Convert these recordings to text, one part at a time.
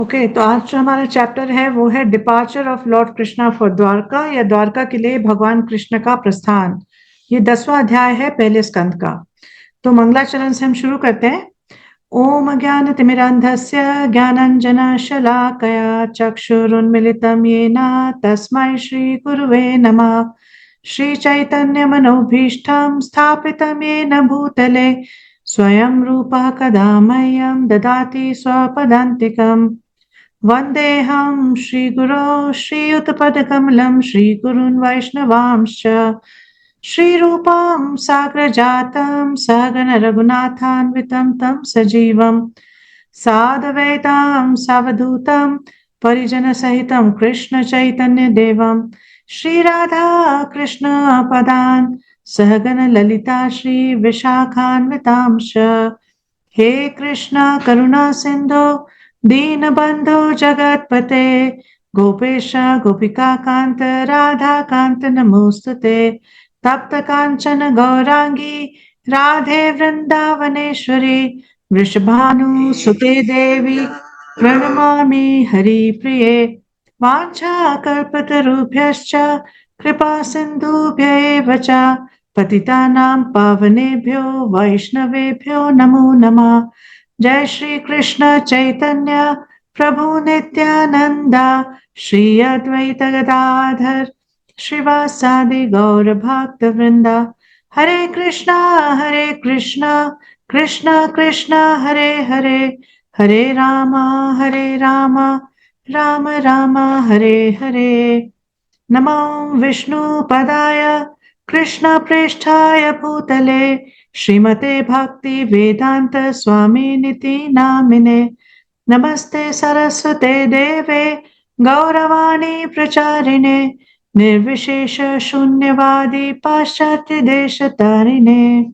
Okay, तो आज जो हमारा चैप्टर है वो है departure of Lord Krishna for Dwarka या द्वारका के लिए भगवान कृष्ण का प्रस्थान। ये 10वां अध्याय है पहले स्कंद का। तो मंगलाचरण से हम शुरू करते हैं। ओम ज्ञानतिमिरान्धस्य ज्ञानाञ्जनशलाकया चक्षुरुन्मिलितं येन तस्मै श्रीगुरुवे नमः। श्रीचैतन्यमनोभीष्टं स्थापितं येन भूतले स्वयं रूपः कदा मह्यं ददाति स्वपदान्तिकम्। वन्देऽहं श्रीगुरो श्रीयुतपदकमलं श्रीगुरून् वैष्णवांश्च श्रीरूपं साग्रजातं सहगण रघुनाथान्वितं तं सजीवं साद्वैतां सावधूतं परिजनसहितं कृष्ण चैतन्य देवं श्रीराधा कृष्ण पदान् सहगण ललिता श्री विशाखान्वितांश्च। हे कृष्ण करुणा सिंधु दीनबंधो जगतपते गोपेश गोपिका कांत राधा कांत नमोस्तुते। तप्त कांचन गौरांगी राधे वृंदावनेश्वरी वृषभानुसुते देवी प्रणमामि हरिप्रिये। वाञ्छाकल्पतरुभ्यश्च कृपा सिन्धुभ्य एव च पतितानां पावनेभ्यो वैष्णवेभ्यो नमो नमः। जय श्री कृष्ण चैतन्य प्रभु नित्यानंद श्री अद्वैत गदाधर श्रीवासादि गौर भक्त वृंदा। हरे कृष्णा कृष्णा कृष्णा हरे हरे, हरे रामा राम राम हरे हरे। नमो विष्णुपदाय कृष्ण प्रेष्ठाय भूतले श्रीमते भक्ति वेदांत स्वामी निति नामिने। नमस्ते सरस्वते देवे गौरवाणी प्रचारिणे निर्विशेष शून्यवादी पाश्चात्य देश तारिणे।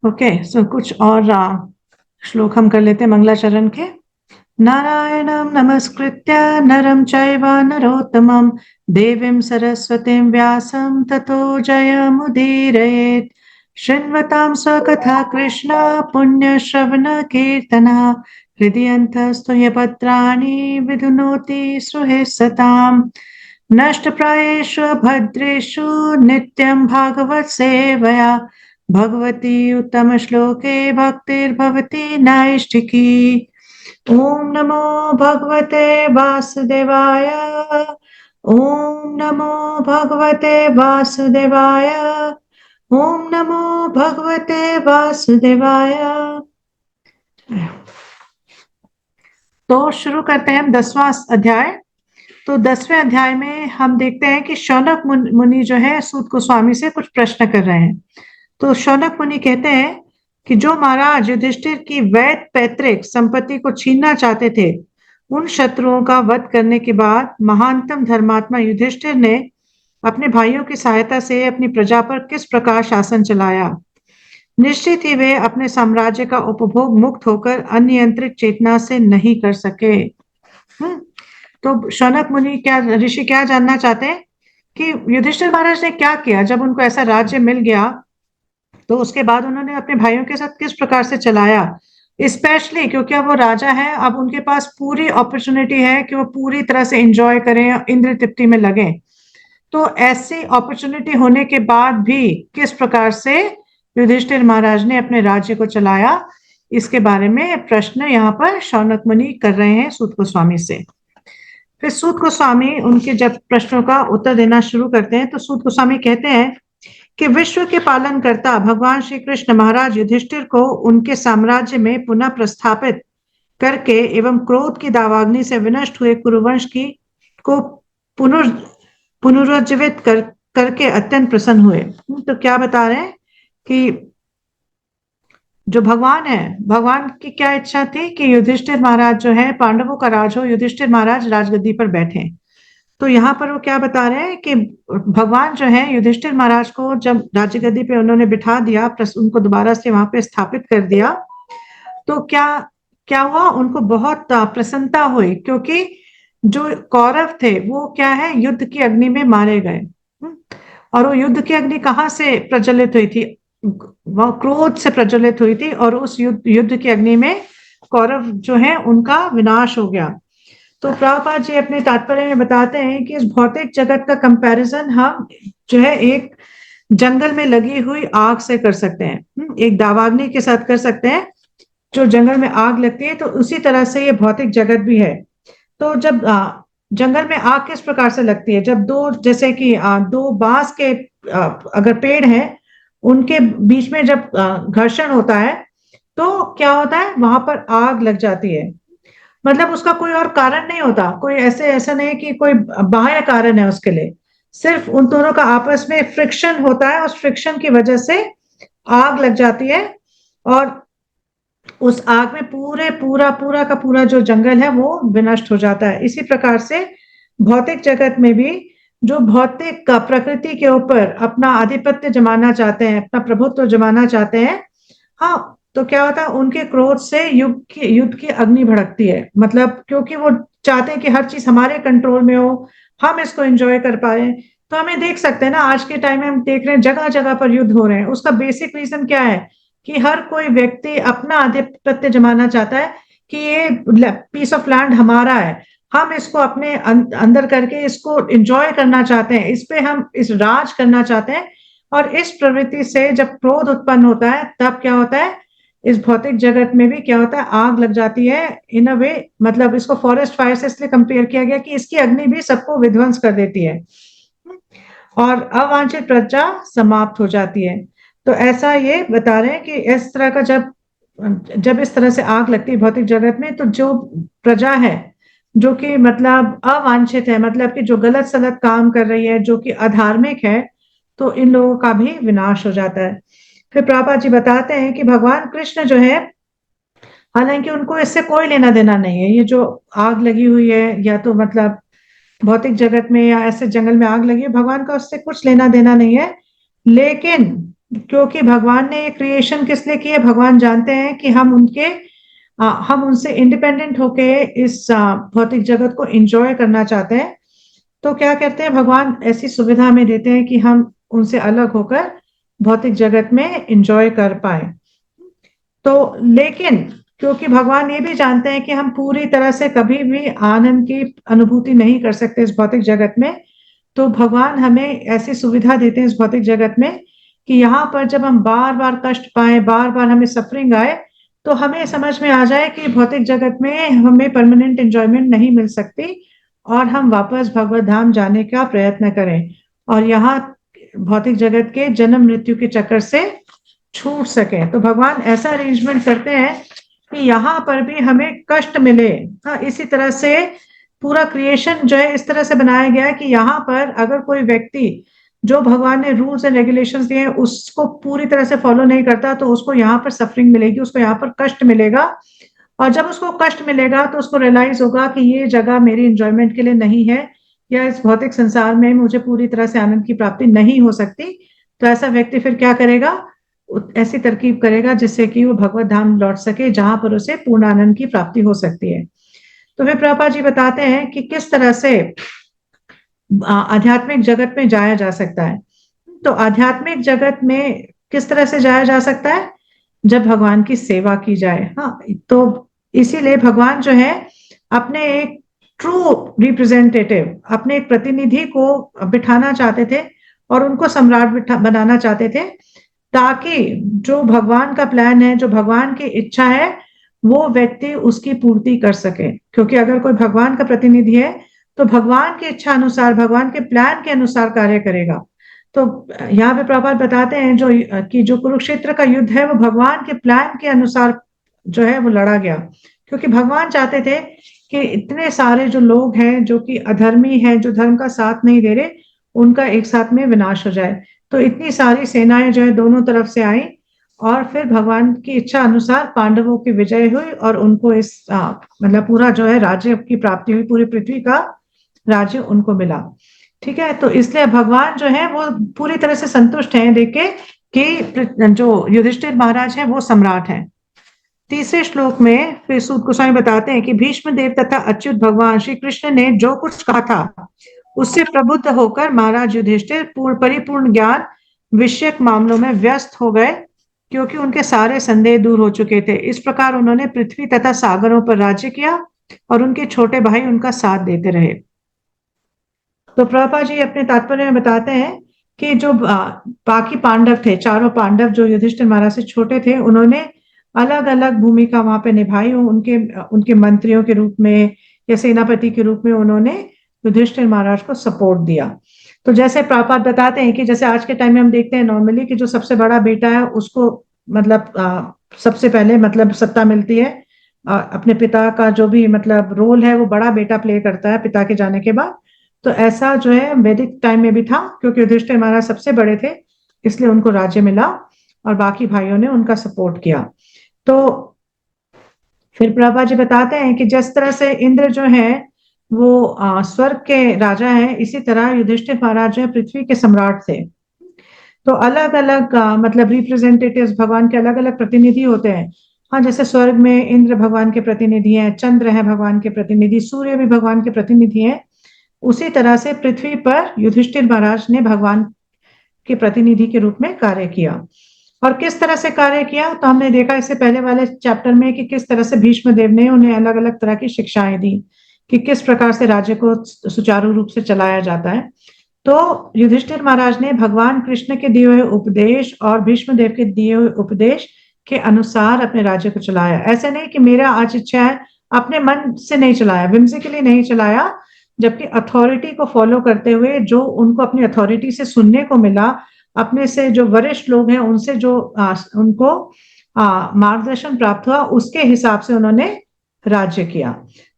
ओके, सो कुछ और श्लोक हम कर लेते हैं मंगलाचरण के। नारायणं नमस्कृत्य नरं चैव नरोत्तमं देवीं सरस्वतीं व्यासं ततो जयमुदीरयेत्। शृण्वतां स्वकथा कृष्ण पुण्यश्रवण कीर्तना हृदयन्तस्तु यपत्राणि विधुनोति सुहे सताम्। नष्टप्रायेषु भद्रेषु नित्यं भागवत सेवया भगवती उत्तम श्लोके भक्तिर्भवति नैष्ठिकी। ओम नमो भगवते वासुदेवाय, ओम नमो भगवते वासुदेवाय, ओम नमो भगवते वासुदेवाय। तो शुरू करते हैं 10वां अध्याय। तो 10वें अध्याय में हम देखते हैं कि शौनक मुनि जो है सूत गोस्वामी से कुछ प्रश्न कर रहे हैं। तो शौनक मुनि कहते हैं कि जो महाराज युधिष्ठिर की वैध पैतृक संपत्ति को छीनना चाहते थे, उन शत्रुओं का वध करने के बाद महानतम धर्मात्मा युधिष्ठिर ने अपने भाइयों की सहायता से अपनी प्रजा पर किस प्रकार शासन चलाया। निश्चित ही वे अपने साम्राज्य का उपभोग मुक्त होकर अनियंत्रित चेतना से नहीं कर सके। तो शौनक मुनि ऋषि क्या जानना चाहते हैं कि युधिष्ठिर महाराज ने क्या किया जब उनको ऐसा राज्य मिल गया, तो उसके बाद उन्होंने अपने भाइयों के साथ किस प्रकार से चलाया। स्पेशली क्योंकि अब वो राजा है, अब उनके पास पूरी अपॉर्चुनिटी है कि वो पूरी तरह से एंजॉय करें, इंद्र तृप्ति में लगे। तो ऐसी अपॉर्चुनिटी होने के बाद भी किस प्रकार से युधिष्ठिर महाराज ने अपने राज्य को चलाया, इसके बारे में प्रश्न यहाँ पर शौनक मुनि कर रहे हैं सूत गोस्वामी से। फिर सूत गोस्वामी उनके जब प्रश्नों का उत्तर देना शुरू करते हैं, तो सूत गोस्वामी कहते हैं कि विश्व के पालन करता भगवान श्री कृष्ण महाराज युधिष्ठिर को उनके साम्राज्य में पुनः प्रस्थापित करके एवं क्रोध की दावाग्नि से विनष्ट हुए कुरुवंश की को पुनरुज्जीवित करके अत्यंत प्रसन्न हुए। तो क्या बता रहे हैं कि जो भगवान है, भगवान की क्या इच्छा थी कि युधिष्ठिर महाराज जो है, पांडवों का राज हो, युधिष्ठिर महाराज राजगद्दी पर बैठे। तो यहाँ पर वो क्या बता रहे हैं कि भगवान जो है युधिष्ठिर महाराज को जब राज्य गद्दी पे उन्होंने बिठा दिया, उनको दोबारा से वहां पे स्थापित कर दिया, तो क्या क्या हुआ, उनको बहुत प्रसन्नता हुई, क्योंकि जो कौरव थे वो क्या है, युद्ध की अग्नि में मारे गए। और वो युद्ध की अग्नि कहाँ से प्रज्वलित हुई थी? वह क्रोध से प्रज्वलित हुई थी, और उस युद्ध की अग्नि में कौरव जो है उनका विनाश हो गया। तो प्रभुपाद जी अपने तात्पर्य में बताते हैं कि इस भौतिक जगत का कंपैरिजन हम जो है एक जंगल में लगी हुई आग से कर सकते हैं, एक दावाग्नि के साथ कर सकते हैं। जो जंगल में आग लगती है, तो उसी तरह से ये भौतिक जगत भी है। तो जब जंगल में आग किस प्रकार से लगती है? जब दो, जैसे कि दो बांस के अगर पेड़ है, उनके बीच में जब घर्षण होता है, तो क्या होता है, वहां पर आग लग जाती है। मतलब उसका कोई और कारण नहीं होता, कोई ऐसा नहीं कि कोई बाह्य कारण है उसके लिए। सिर्फ उन दोनों का आपस में फ्रिक्शन होता है, उस फ्रिक्शन की वजह से आग लग जाती है। और उस आग में पूरा का पूरा जो जंगल है वो विनष्ट हो जाता है। इसी प्रकार से भौतिक जगत में भी जो भौतिक का प्रकृति के ऊपर अपना आधिपत्य जमाना चाहते हैं, अपना प्रभुत्व जमाना चाहते हैं, हाँ, तो क्या होता है, उनके क्रोध से युद्ध की अग्नि भड़कती है। मतलब क्योंकि वो चाहते हैं कि हर चीज हमारे कंट्रोल में हो, हम इसको एंजॉय कर पाए। तो हमें देख सकते हैं ना, आज के टाइम में हम देख रहे हैं जगह जगह पर युद्ध हो रहे हैं। उसका बेसिक रीजन क्या है? कि हर कोई व्यक्ति अपना आधिपत्य जमाना चाहता है कि ये पीस ऑफ लैंड हमारा है, हम इसको अपने अंदर करके इसको एंजॉय करना चाहते हैं, इस पे हम इस राज करना चाहते हैं। और इस प्रवृत्ति से जब क्रोध उत्पन्न होता है, तब क्या होता है, इस भौतिक जगत में भी क्या होता है, आग लग जाती है। इन अ वे, मतलब इसको फॉरेस्ट फायर से इसलिए कंपेयर किया गया कि इसकी अग्नि भी सबको विध्वंस कर देती है और अवांछित प्रजा समाप्त हो जाती है। तो ऐसा ये बता रहे हैं कि इस तरह का जब जब इस तरह से आग लगती है भौतिक जगत में, तो जो प्रजा है जो कि मतलब अवांछित है, मतलब कि जो गलत सलत काम कर रही है, जो कि अधार्मिक है, तो इन लोगों का भी विनाश हो जाता है। फिर प्रभुपाद जी बताते हैं कि भगवान कृष्ण जो है, हालांकि उनको इससे कोई लेना देना नहीं है, ये जो आग लगी हुई है या तो मतलब भौतिक जगत में या ऐसे जंगल में आग लगी है, भगवान का उससे कुछ लेना देना नहीं है। लेकिन क्योंकि भगवान ने ये क्रिएशन किस लिए की है, भगवान जानते हैं कि हम उनसे इंडिपेंडेंट होके इस भौतिक जगत को एंजॉय करना चाहते हैं। तो क्या करते हैं, भगवान ऐसी सुविधा हमें देते हैं कि हम उनसे अलग होकर भौतिक जगत में एंजॉय कर पाए। तो लेकिन क्योंकि भगवान ये भी जानते हैं कि हम पूरी तरह से कभी भी आनंद की अनुभूति नहीं कर सकते इस भौतिक जगत में, तो भगवान हमें ऐसी सुविधा देते हैं इस भौतिक जगत में कि यहाँ पर जब हम बार बार कष्ट पाए, बार बार हमें सफरिंग आए, तो हमें समझ में आ जाए कि भौतिक जगत में हमें परमानेंट एंजॉयमेंट नहीं मिल सकती, और हम वापस भगवत धाम जाने का प्रयत्न करें और यहाँ भौतिक जगत के जन्म मृत्यु के चक्कर से छूट सके। तो भगवान ऐसा अरेंजमेंट करते हैं कि यहाँ पर भी हमें कष्ट मिले। हाँ, इसी तरह से पूरा क्रिएशन जो है इस तरह से बनाया गया है कि यहाँ पर अगर कोई व्यक्ति जो भगवान ने रूल्स एंड रेगुलेशंस दिए हैं उसको पूरी तरह से फॉलो नहीं करता, तो उसको यहाँ पर सफरिंग मिलेगी, उसको यहाँ पर कष्ट मिलेगा। और जब उसको कष्ट मिलेगा तो उसको रियलाइज होगा कि ये जगह मेरी एंजॉयमेंट के लिए नहीं है, या इस भौतिक संसार में मुझे पूरी तरह से आनंद की प्राप्ति नहीं हो सकती। तो ऐसा व्यक्ति फिर क्या करेगा, ऐसी तरकीब करेगा जिससे कि वो भगवत धाम लौट सके, जहां पर उसे पूर्ण आनंद की प्राप्ति हो सकती है। तो फिर प्रभुपाद जी बताते हैं कि किस तरह से आध्यात्मिक जगत में जाया जा सकता है। तो आध्यात्मिक जगत में किस तरह से जाया जा सकता है, जब भगवान की सेवा की जाए। हाँ, तो इसीलिए भगवान जो है अपने एक ट्रू रिप्रेजेंटेटिव, अपने एक प्रतिनिधि को बिठाना चाहते थे और उनको सम्राट बनाना चाहते थे, ताकि जो भगवान का प्लान है, जो भगवान की इच्छा है, वो व्यक्ति उसकी पूर्ति कर सके। क्योंकि अगर कोई भगवान का प्रतिनिधि है तो भगवान की इच्छा अनुसार, भगवान के प्लान के अनुसार कार्य करेगा। तो यहाँ पे प्रभुपाद बताते हैं कि जो कुरुक्षेत्र का युद्ध है वो भगवान के प्लान के अनुसार जो है वो लड़ा गया, क्योंकि भगवान चाहते थे कि इतने सारे जो लोग हैं जो कि अधर्मी हैं, जो धर्म का साथ नहीं दे रहे, उनका एक साथ में विनाश हो जाए। तो इतनी सारी सेनाएं जो है दोनों तरफ से आई, और फिर भगवान की इच्छा अनुसार पांडवों की विजय हुई और उनको इस मतलब पूरा जो है राज्य की प्राप्ति हुई, पूरी पृथ्वी का राज्य उनको मिला। ठीक है, तो इसलिए भगवान जो है वो पूरी तरह से संतुष्ट हैं देख के कि जो युधिष्ठिर महाराज है वो सम्राट है। तीसरे श्लोक में फिर सूत गोस्वामी बताते हैं कि भीष्म देव तथा अच्युत भगवान श्री कृष्ण ने जो कुछ कहा था उससे प्रबुद्ध होकर महाराज युधिष्ठिर परिपूर्ण ज्ञान विषयक मामलों में व्यस्त हो गए, क्योंकि उनके सारे संदेह दूर हो चुके थे। इस प्रकार उन्होंने पृथ्वी तथा सागरों पर राज्य किया और उनके छोटे भाई उनका साथ देते रहे। तो प्रभुपाद जी अपने तात्पर्य में बताते हैं कि जो बाकी पांडव थे, चारों पांडव जो युधिष्ठिर महाराज से छोटे थे, उन्होंने अलग अलग भूमिका वहां पे निभाई। उनके उनके मंत्रियों के रूप में या सेनापति के रूप में उन्होंने युधिष्ठिर महाराज को सपोर्ट दिया। तो जैसे प्रभुपाद बताते हैं कि जैसे आज के टाइम में हम देखते हैं नॉर्मली कि जो सबसे बड़ा बेटा है उसको मतलब सबसे पहले मतलब सत्ता मिलती है। अपने पिता का जो भी मतलब रोल है वो बड़ा बेटा प्ले करता है पिता के जाने के बाद। तो ऐसा जो है वैदिक टाइम में भी था, क्योंकि युधिष्ठिर महाराज सबसे बड़े थे इसलिए उनको राज्य मिला और बाकी भाइयों ने उनका सपोर्ट किया। तो फिर प्रभा जी बताते हैं कि जिस तरह से इंद्र जो है वो स्वर्ग के राजा है, इसी तरह युधिष्ठिर महाराज जो है पृथ्वी के सम्राट थे। तो अलग अलग मतलब रिप्रेजेंटेटिव्स भगवान के अलग अलग प्रतिनिधि होते हैं। हाँ, जैसे स्वर्ग में इंद्र भगवान के प्रतिनिधि हैं, चंद्र है भगवान के प्रतिनिधि, सूर्य भी भगवान के प्रतिनिधि हैं। उसी तरह से पृथ्वी पर युधिष्ठिर महाराज ने भगवान के प्रतिनिधि के रूप में कार्य किया। और किस तरह से कार्य किया तो हमने देखा इससे पहले वाले चैप्टर में कि किस तरह से भीष्म देव ने उन्हें अलग अलग तरह की शिक्षाएं दी कि किस प्रकार से राज्य को सुचारू रूप से चलाया जाता है। तो युधिष्ठिर महाराज ने भगवान कृष्ण के दिए हुए उपदेश और भीष्म देव के दिए हुए उपदेश के अनुसार अपने राज्य को चलाया। ऐसे नहीं कि मेरा आज इच्छा है, अपने मन से नहीं चलाया, whimsically नहीं चलाया, जबकि अथॉरिटी को फॉलो करते हुए जो उनको अपनी अथॉरिटी से सुनने को मिला, अपने से जो वरिष्ठ लोग हैं उनसे जो उनको मार्गदर्शन प्राप्त हुआ, उसके हिसाब से उन्होंने राज्य किया।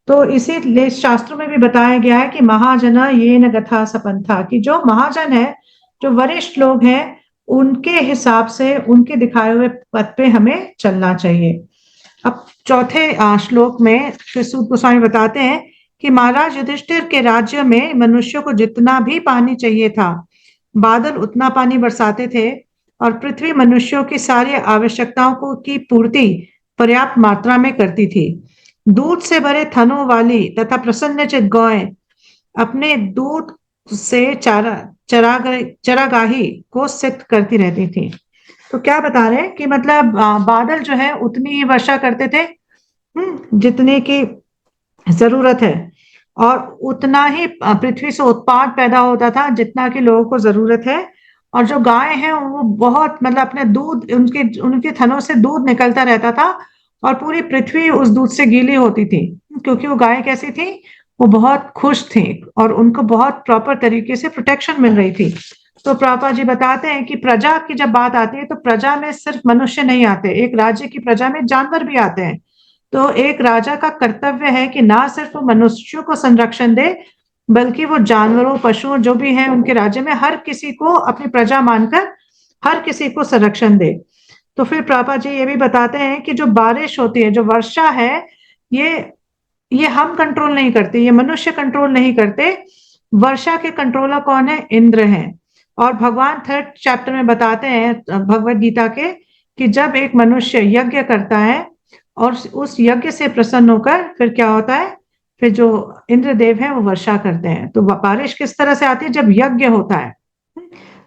तो इसीलिए शास्त्रों में भी बताया गया है कि महाजना ये न गथा सपंथा, कि जो महाजन है, जो वरिष्ठ लोग हैं, उनके हिसाब से उनके दिखाए हुए पथ पे हमें चलना चाहिए। अब चौथे श्लोक में श्री सूत गोस्वामी बताते हैं कि महाराज युधिष्ठिर के राज्य में मनुष्यों को जितना भी पानी चाहिए था, बादल उतना पानी बरसाते थे और पृथ्वी मनुष्यों की सारी आवश्यकताओं को की पूर्ति पर्याप्त मात्रा में करती थी। दूध से भरे थनों वाली तथा प्रसन्नचित गौएं अपने दूध से चरागाही को सिक्त करती रहती थी। तो क्या बता रहे हैं कि मतलब बादल जो है उतनी ही वर्षा करते थे जितने की जरूरत है, और उतना ही पृथ्वी से उत्पाद पैदा होता था जितना कि लोगों को जरूरत है। और जो गाय हैं वो बहुत मतलब अपने दूध, उनके उनके थनों से दूध निकलता रहता था और पूरी पृथ्वी उस दूध से गीली होती थी, क्योंकि वो गाय कैसी थी, वो बहुत खुश थी और उनको बहुत प्रॉपर तरीके से प्रोटेक्शन मिल रही थी। तो प्रभुपाद जी बताते हैं कि प्रजा की जब बात आती है तो प्रजा में सिर्फ मनुष्य नहीं आते, एक राज्य की प्रजा में जानवर भी आते हैं। तो एक राजा का कर्तव्य है कि ना सिर्फ वो मनुष्यों को संरक्षण दे, बल्कि वो जानवरों, पशुओं जो भी हैं उनके राज्य में हर किसी को अपनी प्रजा मानकर हर किसी को संरक्षण दे। तो फिर प्रभा जी ये भी बताते हैं कि जो बारिश होती है, जो वर्षा है, ये ये हम कंट्रोल नहीं करते, ये मनुष्य कंट्रोल नहीं करते। वर्षा के कंट्रोलर कौन है? इंद्र हैं। और भगवान थर्ड चैप्टर में बताते हैं भगवत गीता के कि जब एक मनुष्य यज्ञ करता है और उस यज्ञ से प्रसन्न होकर फिर क्या होता है, फिर जो इंद्रदेव है वो वर्षा करते हैं। तो बारिश किस तरह से आती है? जब यज्ञ होता है,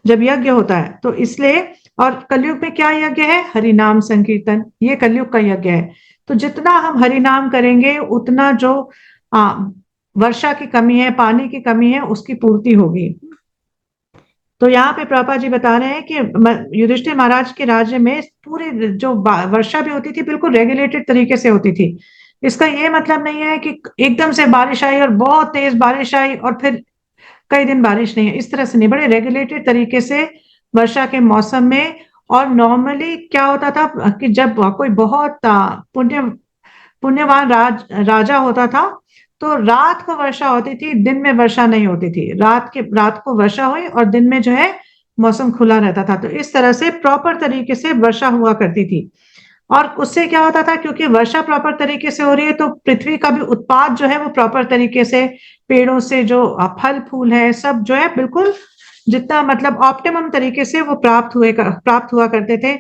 जब यज्ञ होता है। तो इसलिए, और कलयुग में क्या यज्ञ है? हरिनाम संकीर्तन, ये कलयुग का यज्ञ है। तो जितना हम हरिनाम करेंगे उतना जो वर्षा की कमी है, पानी की कमी है, उसकी पूर्ति होगी। तो यहाँ पे प्रभुपाद जी बता रहे हैं कि युधिष्ठिर महाराज के राज्य में पूरी जो वर्षा भी होती थी बिल्कुल रेगुलेटेड तरीके से होती थी। इसका ये मतलब नहीं है कि एकदम से बारिश आई और बहुत तेज बारिश आई और फिर कई दिन बारिश नहीं है, इस तरह से नहीं, बड़े रेगुलेटेड तरीके से वर्षा के मौसम में। और नॉर्मली क्या होता था कि जब कोई बहुत पुण्यवान राजा होता था तो रात को वर्षा होती थी, दिन में वर्षा नहीं होती थी। रात को वर्षा हुई और दिन में जो है मौसम खुला रहता था। तो इस तरह से प्रॉपर तरीके से वर्षा हुआ करती थी। और उससे क्या होता था, क्योंकि वर्षा प्रॉपर तरीके से हो रही है तो पृथ्वी का भी उत्पाद जो है वो प्रॉपर तरीके से, पेड़ों से जो फल फूल है सब जो है बिल्कुल जितना मतलब ऑप्टिमम तरीके से वो प्राप्त हुआ करते थे।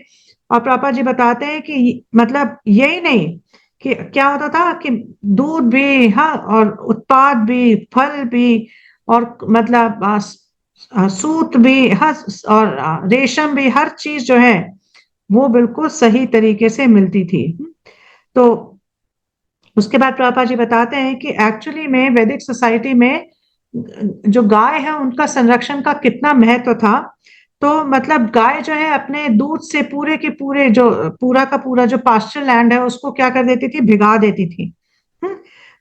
और प्रभुपाद जी बताते हैं कि मतलब यही नहीं कि क्या होता था कि दूध भी, हाँ, और उत्पाद भी, फल भी, और मतलब सूत भी, हाँ, और रेशम भी, हर चीज जो है वो बिल्कुल सही तरीके से मिलती थी। तो उसके बाद प्रभुपाद जी बताते हैं कि एक्चुअली में वैदिक सोसाइटी में जो गाय है उनका संरक्षण का कितना महत्व था। तो मतलब गाय जो है अपने दूध से पूरे के पूरे जो पूरा का पूरा जो पास्चर लैंड है उसको क्या कर देती थी, भिगा देती थी। हम्म,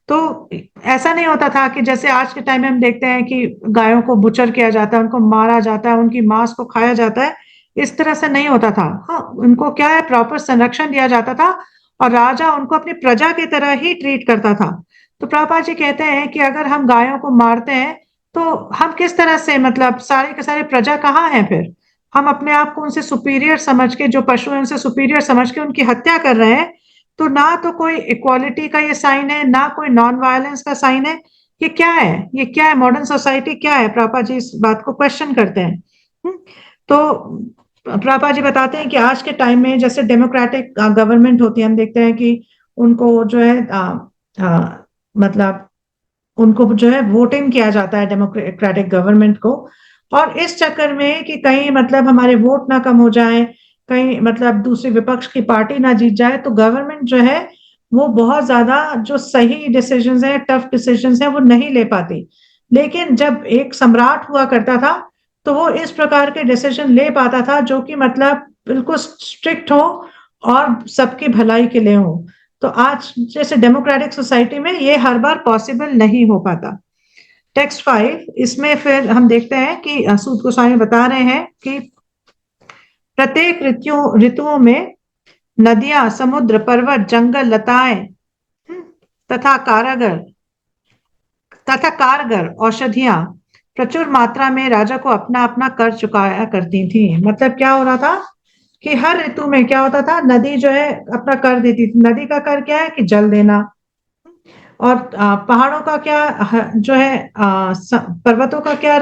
तो ऐसा नहीं होता था कि जैसे आज के टाइम में हम देखते हैं कि गायों को बुचर किया जाता है, उनको मारा जाता है, उनकी मांस को खाया जाता है। इस तरह से नहीं होता था। हाँ, उनको क्या है, प्रॉपर संरक्षण दिया जाता था और राजा उनको अपनी प्रजा की तरह ही ट्रीट करता था। तो प्रभुपाद जी कहते हैं कि अगर हम गायों को मारते हैं तो हम किस तरह से, मतलब सारे के सारे प्रजा कहाँ हैं फिर? हम अपने आप को उनसे सुपीरियर समझ के, जो पशु है उनसे सुपीरियर समझ के उनकी हत्या कर रहे हैं। तो ना तो कोई इक्वालिटी का ये साइन है, ना कोई नॉन वायलेंस का साइन है। ये क्या है, ये क्या है, मॉडर्न सोसाइटी क्या है? प्रभुपाद जी इस बात को क्वेश्चन करते हैं। तो प्रभुपाद जी बताते हैं कि आज के टाइम में जैसे डेमोक्रेटिक गवर्नमेंट होती है, हम देखते हैं कि उनको जो है मतलब उनको जो है वोटिंग किया जाता है डेमोक्रेटिक गवर्नमेंट को। और इस चक्कर में कि कहीं मतलब हमारे वोट ना कम हो जाए, कहीं मतलब दूसरी विपक्ष की पार्टी ना जीत जाए, तो गवर्नमेंट जो है वो बहुत ज्यादा जो सही डिसीजंस है, टफ डिसीजंस है, वो नहीं ले पाती। लेकिन जब एक सम्राट हुआ करता था तो वो इस प्रकार के डिसीजन ले पाता था जो कि मतलब बिल्कुल स्ट्रिक्ट हो और सबकी भलाई के लिए हो। तो आज जैसे डेमोक्रेटिक सोसाइटी में ये हर बार पॉसिबल नहीं हो पाता। टेक्स्ट 5, इसमें फिर हम देखते हैं कि सूत गोस्वामी बता रहे हैं कि प्रत्येक ऋतुओं में नदियां, समुद्र, पर्वत, जंगल, लताएं, हम्म, तथा कारागर तथा कारगर औषधियां प्रचुर मात्रा में राजा को अपना अपना कर चुकाया करती थी। मतलब क्या हो रहा था कि हर ऋतु में क्या होता था, नदी जो है अपना कर देती थी। नदी का कर क्या है कि जल देना। और पहाड़ों का क्या जो है, पर्वतों का क्या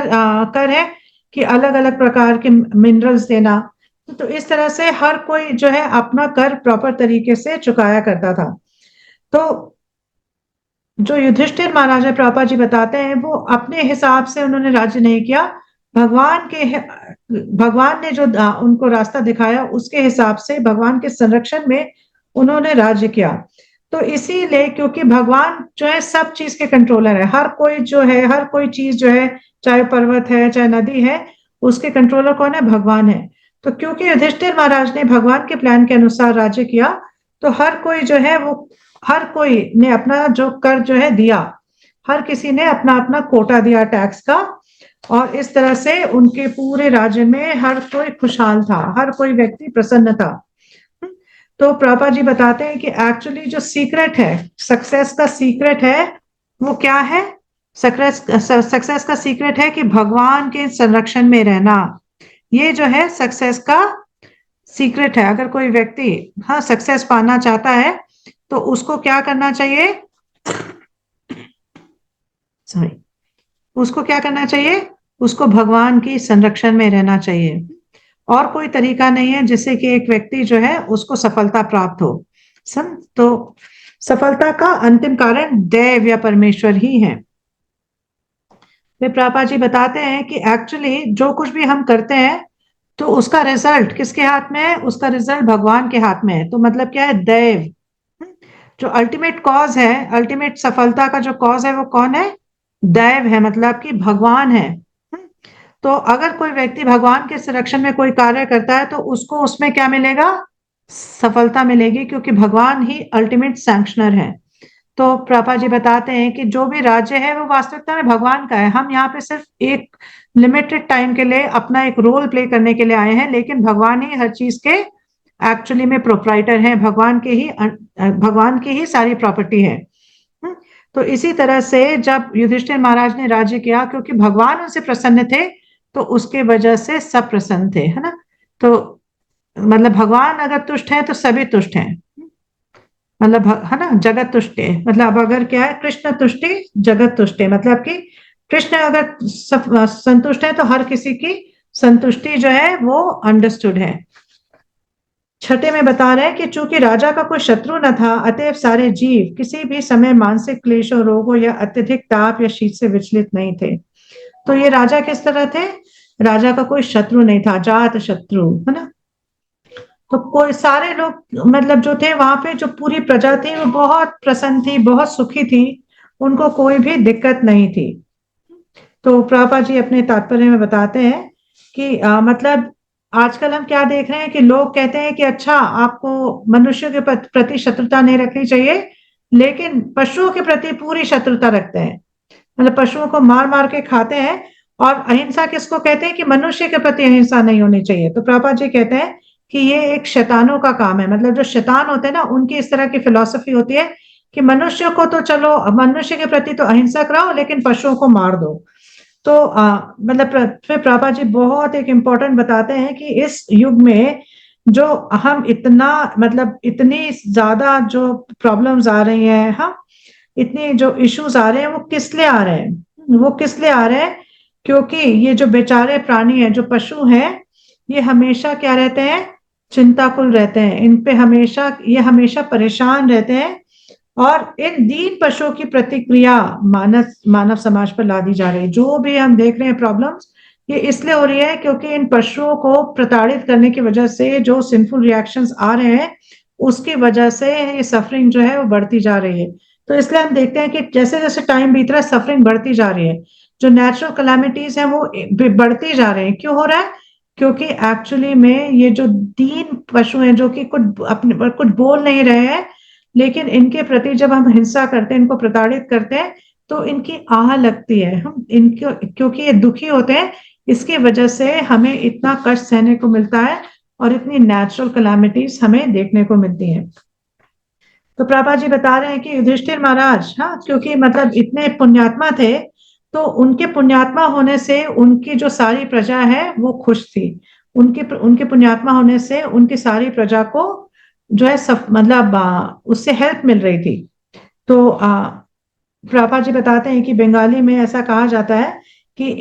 कर है कि अलग अलग प्रकार के मिनरल्स देना। तो इस तरह से हर कोई जो है अपना कर प्रॉपर तरीके से चुकाया करता था। तो जो युधिष्ठिर महाराजा, प्रभुपाद जी बताते हैं, वो अपने हिसाब से उन्होंने राज्य नहीं किया। भगवान ने जो उनको रास्ता दिखाया उसके हिसाब से भगवान के संरक्षण में उन्होंने राज्य किया। तो इसीलिए क्योंकि भगवान जो है सब चीज के कंट्रोलर है, हर कोई जो है, हर कोई चीज जो है, चाहे पर्वत है चाहे नदी है, उसके कंट्रोलर कौन है? भगवान है। तो क्योंकि युधिष्ठिर महाराज ने भगवान के प्लान के अनुसार राज्य किया, तो हर कोई जो है वो, हर कोई ने अपना जो कर जो है दिया। हर किसी ने अपना अपना कोटा दिया टैक्स का। और इस तरह से उनके पूरे राज्य में हर कोई खुशहाल था, हर कोई व्यक्ति प्रसन्न था। तो प्रभुपाद जी बताते हैं कि एक्चुअली जो सीक्रेट है, सक्सेस का सीक्रेट है, वो क्या है? सक्सेस का सीक्रेट है कि भगवान के संरक्षण में रहना। ये जो है सक्सेस का सीक्रेट है। अगर कोई व्यक्ति, हाँ, सक्सेस पाना चाहता है तो उसको क्या करना चाहिए? सॉरी, उसको क्या करना चाहिए? उसको भगवान की संरक्षण में रहना चाहिए। और कोई तरीका नहीं है जिससे कि एक व्यक्ति जो है उसको सफलता प्राप्त हो। तो सफलता का अंतिम कारण दैव या परमेश्वर ही है। वे प्रभुपाद जी बताते हैं कि एक्चुअली जो कुछ भी हम करते हैं तो उसका रिजल्ट किसके हाथ में है? उसका रिजल्ट भगवान के हाथ में है। तो मतलब क्या है? दैव। जो अल्टीमेट कॉज है, अल्टीमेट सफलता का जो कॉज है वो कौन है? दैव है, मतलब कि भगवान है। तो अगर कोई व्यक्ति भगवान के संरक्षण में कोई कार्य करता है तो उसको उसमें क्या मिलेगा? सफलता मिलेगी, क्योंकि भगवान ही अल्टीमेट सैंक्शनर है। तो प्रभा जी बताते हैं कि जो भी राज्य है वो वास्तविकता में भगवान का है। हम यहाँ पे सिर्फ एक लिमिटेड टाइम के लिए अपना एक रोल प्ले करने के लिए आए हैं, लेकिन भगवान ही हर चीज के एक्चुअली में प्रोप्राइटर हैं। भगवान की ही सारी प्रॉपर्टी है। हम्म, तो इसी तरह से जब युधिष्ठिर महाराज ने राज्य किया, क्योंकि भगवान उनसे प्रसन्न थे, तो उसके वजह से सब प्रसन्न थे, है ना? तो मतलब भगवान अगर तुष्ट है तो सभी तुष्ट हैं। मतलब है ना, जगत तुष्ट है। मतलब अगर क्या है, कृष्ण तुष्टि जगत तुष्ट है, मतलब कि कृष्ण अगर संतुष्ट है तो हर किसी की संतुष्टि जो है वो अंडरस्टूड है। छठे में बता रहे हैं कि चूंकि राजा का कोई शत्रु न था, अतएव सारे जीव किसी भी समय मानसिक क्लेशों, रोगों या अत्यधिक ताप या शीत से विचलित नहीं थे। तो ये राजा किस तरह थे? राजा का कोई शत्रु नहीं था, जात शत्रु, है ना। तो कोई सारे लोग मतलब जो थे वहां पे, जो पूरी प्रजा थी वो बहुत प्रसन्न थी, बहुत सुखी थी, उनको कोई भी दिक्कत नहीं थी। तो प्रभुपाद जी अपने तात्पर्य में बताते हैं कि मतलब आजकल हम क्या देख रहे हैं कि लोग कहते हैं कि अच्छा, आपको मनुष्य के प्रति शत्रुता नहीं रखनी चाहिए, लेकिन पशुओं के प्रति पूरी शत्रुता रखते हैं। मतलब पशुओं को मार मार के खाते हैं। और अहिंसा किसको कहते हैं? कि मनुष्य के प्रति अहिंसा नहीं होनी चाहिए। तो प्रभुपाद जी कहते हैं कि ये एक शैतानों का काम है। मतलब जो शैतान होते हैं ना, उनकी इस तरह की फिलॉसफी होती है कि मनुष्य को तो चलो, मनुष्य के प्रति तो अहिंसक रहो, लेकिन पशुओं को मार दो। तो मतलब फिर प्रभुपाद जी बहुत एक इम्पोर्टेंट बताते हैं कि इस युग में जो हम इतना, मतलब इतनी ज्यादा जो प्रॉब्लम्स आ रही हैं, हाँ, इतने जो इश्यूज आ रहे हैं, वो किस लिए आ रहे हैं? वो किस लिए आ रहे हैं? क्योंकि ये जो बेचारे प्राणी हैं, जो पशु हैं, ये हमेशा क्या रहते हैं? चिंताकुल रहते हैं। इन पे हमेशा, ये हमेशा परेशान रहते हैं। और इन दीन पशुओं की प्रतिक्रिया मानव मानव समाज पर ला दी जा रही है। जो भी हम देख रहे हैं प्रॉब्लम्स, ये इसलिए हो रही है क्योंकि इन पशुओं को प्रताड़ित करने की वजह से जो सिंफुल रिएक्शंस आ रहे हैं, उसकी वजह से ये सफरिंग जो है वो बढ़ती जा रही है। तो इसलिए हम देखते हैं कि जैसे जैसे टाइम बीत रहा है, सफरिंग बढ़ती जा रही है। जो नेचुरल कैलामिटीज हैं वो बढ़ती जा रहे हैं। क्यों हो रहा है? क्योंकि एक्चुअली में ये जो दीन पशु हैं, जो कि कुछ अपने कुछ बोल नहीं रहे हैं, लेकिन इनके प्रति जब हम हिंसा करते हैं, इनको प्रताड़ित करते हैं, तो इनकी आह लगती है। हम इनको, क्योंकि ये दुखी होते हैं, इसकी वजह से हमें इतना कष्ट सहने को मिलता है और इतनी नेचुरल कैलामिटीज हमें देखने को मिलती हैं। तो प्रभा जी बता रहे हैं कि युधिष्ठिर महाराज, हाँ, क्योंकि मतलब इतने पुण्यात्मा थे, तो उनके पुण्यात्मा होने से उनकी जो सारी प्रजा है वो खुश थी। उनके उनके पुण्यात्मा होने से उनकी सारी प्रजा को जो है सब, मतलब उससे हेल्प मिल रही थी। तो प्रभा जी बताते हैं कि बंगाली में ऐसा कहा जाता है कि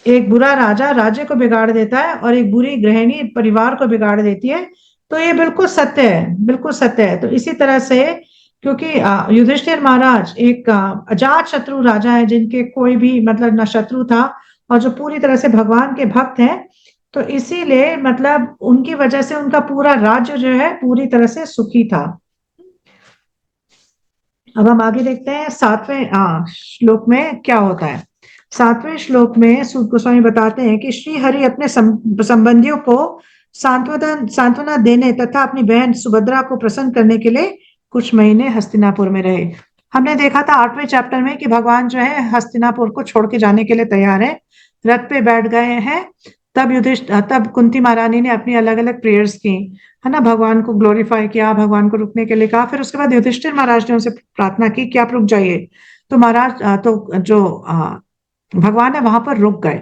एक बुरा राजा राज्य को बिगाड़ देता है और एक बुरी गृहिणी परिवार को बिगाड़ देती है। तो ये बिल्कुल सत्य है, बिल्कुल सत्य है। तो इसी तरह से, क्योंकि युधिष्ठिर महाराज एक अजात शत्रु राजा है, जिनके कोई भी मतलब न शत्रु था, और जो पूरी तरह से भगवान के भक्त हैं, तो इसीलिए मतलब उनकी वजह से उनका पूरा राज्य जो है पूरी तरह से सुखी था। अब हम आगे देखते हैं 7वें श्लोक में क्या होता है। 7वें श्लोक में सूत गोस्वामी बताते हैं कि श्री हरि अपने संबंधियों को सांत्वना सांत्वना देने तथा अपनी बहन सुभद्रा को प्रसन्न करने के लिए कुछ महीने हस्तिनापुर में रहे। हमने देखा था 8वें चैप्टर में कि भगवान जो है हस्तिनापुर को छोड़ के जाने के लिए तैयार है, रथ पे बैठ गए हैं। तब कुंती महारानी ने अपनी अलग अलग प्रेयर्स की, है ना, भगवान को ग्लोरीफाई किया, भगवान को रुकने के लिए कहा। फिर उसके बाद युधिष्ठिर महाराज ने उनसे प्रार्थना की कि आप रुक जाइए। तो महाराज तो जो भगवान है वहां पर रुक गए।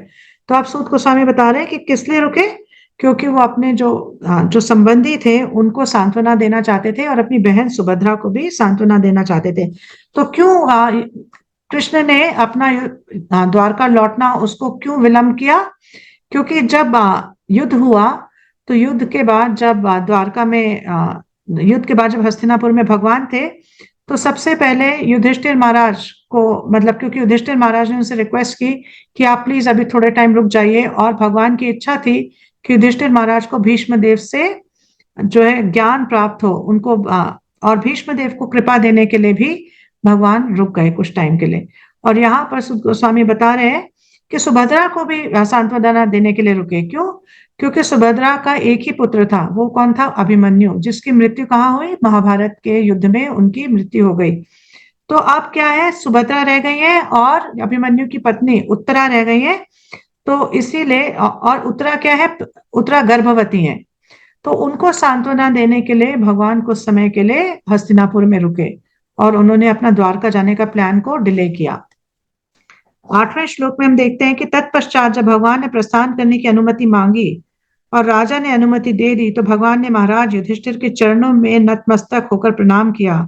तो आप सूत गोस्वामी बता रहे हैं कि किस लिए रुके? क्योंकि वो अपने जो संबंधी थे उनको सांत्वना देना चाहते थे, और अपनी बहन सुभद्रा को भी सांत्वना देना चाहते थे। तो क्यों कृष्ण ने अपना द्वारका लौटना उसको क्यों विलंब किया? क्योंकि जब युद्ध हुआ, तो युद्ध के बाद जब द्वारका में युद्ध के बाद जब हस्तिनापुर में भगवान थे, तो सबसे पहले युधिष्ठिर महाराज को, मतलब क्योंकि युधिष्ठिर महाराज ने उनसे रिक्वेस्ट की कि आप प्लीज अभी थोड़े टाइम रुक जाइए, और भगवान की इच्छा थी कि युधिष्ठिर महाराज को भीष्म देव से जो है ज्ञान प्राप्त हो उनको, और भीष्म देव को कृपा देने के लिए भी भगवान रुक गए कुछ टाइम के लिए। और यहाँ पर सुत गोस्वामी बता रहे हैं कि सुभद्रा को भी सांत्वना देने के लिए रुके। क्यों? क्योंकि सुभद्रा का एक ही पुत्र था। वो कौन था? अभिमन्यु, जिसकी मृत्यु कहाँ हुई? महाभारत के युद्ध में उनकी मृत्यु हो गई। तो अब क्या है, सुभद्रा रह गई है और अभिमन्यु की पत्नी उत्तरा रह गई है। तो इसीलिए, और उत्तरा क्या है? उत्तरा गर्भवती है। तो उनको सांत्वना देने के लिए भगवान कुछ समय के लिए हस्तिनापुर में रुके, और उन्होंने अपना द्वारका जाने का प्लान को डिले किया। 8वें श्लोक में हम देखते हैं कि तत्पश्चात जब भगवान ने प्रस्थान करने की अनुमति मांगी और राजा ने अनुमति दे दी, तो भगवान ने महाराज युधिष्ठिर के चरणों में नतमस्तक होकर प्रणाम किया,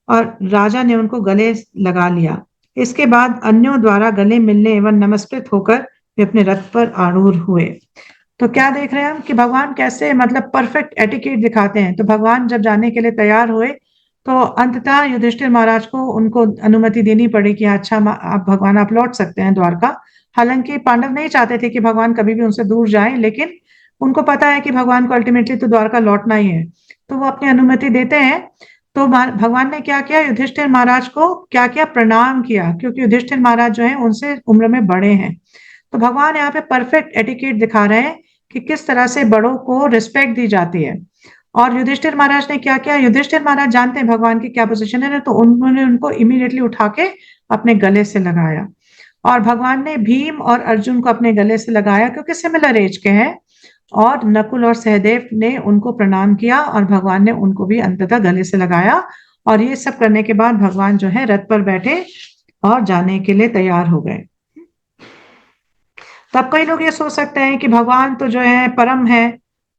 और राजा ने उनको गले लगा लिया। इसके बाद अन्यों द्वारा गले मिलने एवं नमस्कृत होकर वे अपने रथ पर आरूढ़ हुए। तो क्या देख रहे हैं हम कि भगवान कैसे मतलब परफेक्ट एटिकेट दिखाते हैं। तो भगवान जब जाने के लिए तैयार हुए तो अंततः युधिष्ठिर महाराज को उनको अनुमति देनी पड़ी कि अच्छा आप भगवान आप लौट सकते हैं द्वारका। हालांकि पांडव नहीं चाहते थे कि भगवान कभी भी उनसे दूर जाएं, लेकिन उनको पता है कि भगवान को अल्टीमेटली तो द्वारका लौटना ही है, तो वो अपनी अनुमति देते हैं। तो भगवान ने क्या किया, युधिष्ठिर महाराज को क्या किया, प्रणाम किया, क्योंकि युधिष्ठिर महाराज जो है उनसे उम्र में बड़े हैं। तो भगवान यहाँ पे परफेक्ट एटिकेट दिखा रहे हैं कि किस तरह से बड़ों को रिस्पेक्ट दी जाती है। और युधिष्ठिर महाराज ने क्या किया, युधिष्ठिर महाराज जानते हैं भगवान की क्या पोजीशन है ना, तो उन्होंने उनको इमीडिएटली उठा के अपने गले से लगाया। और भगवान ने भीम और अर्जुन को अपने गले से लगाया क्योंकि सिमिलर एज के हैं। और नकुल और सहदेव ने उनको प्रणाम किया और भगवान ने उनको भी अंततः गले से लगाया। और ये सब करने के बाद भगवान जो है रथ पर बैठे और जाने के लिए तैयार हो गए। तब कई लोग ये सोच सकते हैं कि भगवान तो जो है परम है,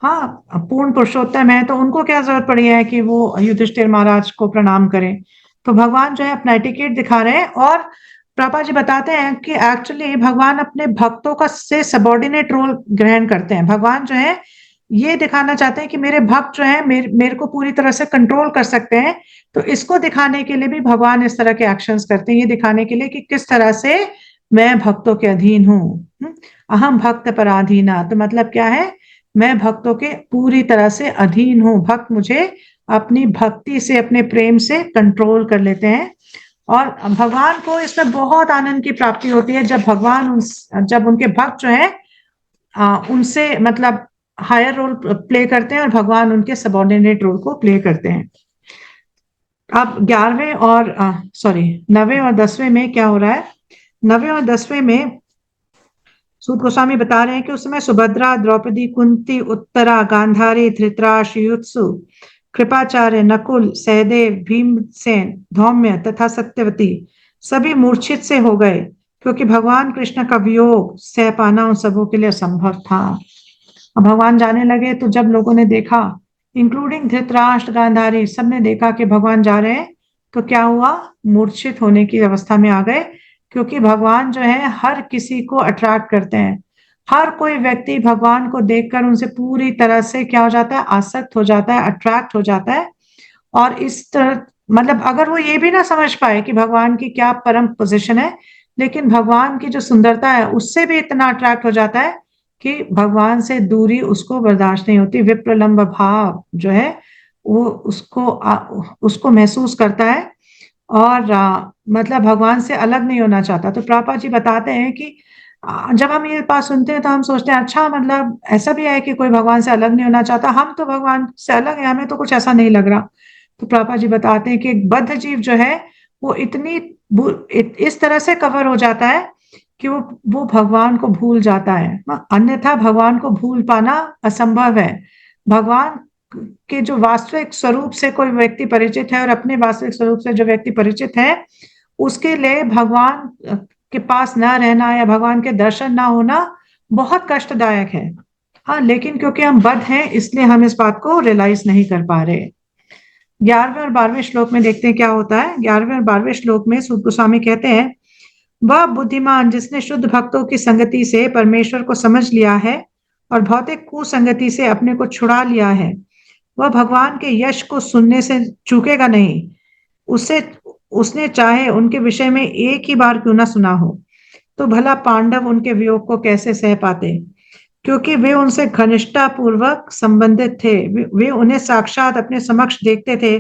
हाँ पूर्ण पुरुषोत्तम है, तो उनको क्या जरूरत पड़ी है कि वो युधिष्ठिर महाराज को प्रणाम करें। तो भगवान जो है अपना एटिकेट दिखा रहे हैं। और प्रभा जी बताते हैं कि एक्चुअली भगवान अपने भक्तों का से सबॉर्डिनेट रोल ग्रहण करते हैं। भगवान जो है ये दिखाना चाहते हैं कि मेरे भक्त जो है मेरे को पूरी तरह से कंट्रोल कर सकते हैं। तो इसको दिखाने के लिए भी भगवान इस तरह के एक्शंस करते हैं, ये दिखाने के लिए कि किस तरह से मैं भक्तों के अधीन हूँ। अहम भक्त पराधीना, तो मतलब क्या है, मैं भक्तों के पूरी तरह से अधीन हूँ। भक्त मुझे अपनी भक्ति से अपने प्रेम से कंट्रोल कर लेते हैं। और भगवान को इसमें बहुत आनंद की प्राप्ति होती है जब भगवान जब उनके भक्त जो है उनसे मतलब हायर रोल प्ले करते हैं और भगवान उनके सबॉर्डिनेट रोल को प्ले करते हैं। अब 11वें और 9वें और 10वें में क्या हो रहा है, 9वें और 10वें में सूत गोस्वामी बता रहे हैं कि उस समय सुभद्रा, द्रौपदी, कुंती, उत्तरा, गांधारी, धृतराष्ट्र, युत्सु, कृपाचार्य, नकुल, सहदेव, भीमसेन, धौम्य तथा सत्यवती सभी मूर्छित से हो गए, क्योंकि भगवान कृष्ण का वियोग सह पाना उन सबों के लिए असंभव था। अब भगवान जाने लगे तो जब लोगों ने देखा, इंक्लूडिंग धृतराष्ट्र, गांधारी, सबने देखा कि भगवान जा रहे हैं, तो क्या हुआ, मूर्छित होने की अवस्था में आ गए। क्योंकि भगवान जो है हर किसी को अट्रैक्ट करते हैं। हर कोई व्यक्ति भगवान को देखकर उनसे पूरी तरह से क्या हो जाता है, आसक्त हो जाता है, अट्रैक्ट हो जाता है। और इस तरह मतलब अगर वो ये भी ना समझ पाए कि भगवान की क्या परम पोजीशन है, लेकिन भगवान की जो सुंदरता है उससे भी इतना अट्रैक्ट हो जाता है कि भगवान से दूरी उसको बर्दाश्त नहीं होती। विप्रलंब भाव जो है वो उसको महसूस करता है और मतलब भगवान से अलग नहीं होना चाहता। तो प्रभुपाद जी बताते हैं कि जब हम ये बात सुनते हैं तो हम सोचते हैं अच्छा मतलब ऐसा भी है कि कोई भगवान से अलग नहीं होना चाहता, हम तो भगवान से अलग है, हमें तो कुछ ऐसा नहीं लग रहा। तो प्रभुपाद जी बताते हैं कि एक बद्ध जीव जो है वो इस तरह से कवर हो जाता है कि वो भगवान को भूल जाता है। अन्यथा भगवान को भूल पाना असंभव है। भगवान के जो वास्तविक स्वरूप से कोई व्यक्ति परिचित है और अपने वास्तविक स्वरूप से जो व्यक्ति परिचित है, उसके लिए भगवान के पास ना रहना या भगवान के दर्शन ना होना बहुत कष्टदायक है। हाँ, लेकिन क्योंकि हम बद्ध हैं इसलिए हम इस बात को रियलाइज नहीं कर पा रहे। 11वें और 12वें श्लोक में देखते हैं क्या होता है। 11वें और 12वें श्लोक में सूत गोस्वामी कहते हैं, वह बुद्धिमान जिसने शुद्ध भक्तों की संगति से परमेश्वर को समझ लिया है और भौतिक कुसंगति से अपने को छुड़ा लिया है, वह भगवान के यश को सुनने से चूकेगा नहीं। उसने चाहे उनके विषय में एक ही बार क्यों ना सुना हो, तो भला पांडव उनके वियोग को कैसे सह पाते, क्योंकि वे उनसे घनिष्ठता पूर्वक संबंधित थे। वे उन्हें साक्षात अपने समक्ष देखते थे,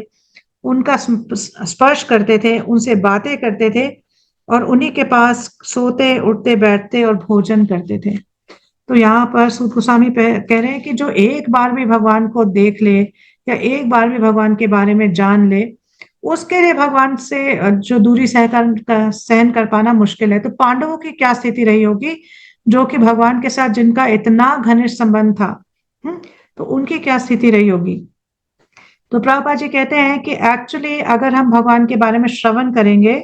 उनका स्पर्श करते थे, उनसे बातें करते थे और उन्हीं के पास सोते, उठते, बैठते और भोजन करते थे। तो यहाँ पर सूत गोस्वामी कह रहे हैं कि जो एक बार भी भगवान को देख ले या एक बार भी भगवान के बारे में जान ले, उसके लिए भगवान से जो दूरी सहन कर पाना मुश्किल है। तो पांडवों की क्या स्थिति रही होगी, जो कि भगवान के साथ जिनका इतना घनिष्ठ संबंध था, तो उनकी क्या स्थिति रही होगी। तो प्रभुपाद जी कहते हैं कि एक्चुअली अगर हम भगवान के बारे में श्रवण करेंगे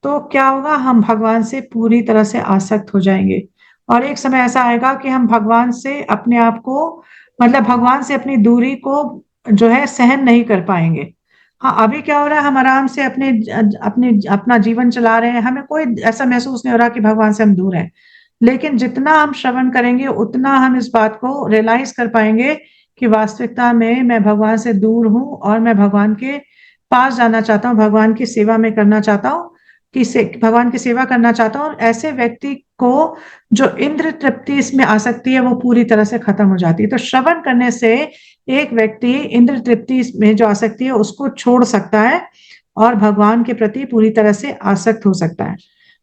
तो क्या होगा, हम भगवान से पूरी तरह से आसक्त हो जाएंगे। और एक समय ऐसा आएगा कि हम भगवान से अपने आप को मतलब भगवान से अपनी दूरी को जो है सहन नहीं कर पाएंगे। हाँ, अभी क्या हो रहा है, हम आराम से अपने अपने अपना जीवन चला रहे हैं, हमें कोई ऐसा महसूस नहीं हो रहा कि भगवान से हम दूर हैं। लेकिन जितना हम श्रवण करेंगे उतना हम इस बात को रियलाइज कर पाएंगे कि वास्तविकता में मैं भगवान से दूर हूँ और मैं भगवान के पास जाना चाहता हूँ, भगवान की सेवा में करना चाहता हूँ, भगवान की सेवा करना चाहता हूँ। और ऐसे व्यक्ति को जो इंद्र तृप्ति इसमें आ सकती है वो पूरी तरह से खत्म हो जाती है। तो श्रवण करने से एक व्यक्ति इंद्र तृप्ति में जो आसक्ति है उसको छोड़ सकता है और भगवान के प्रति पूरी तरह से आसक्त हो सकता है।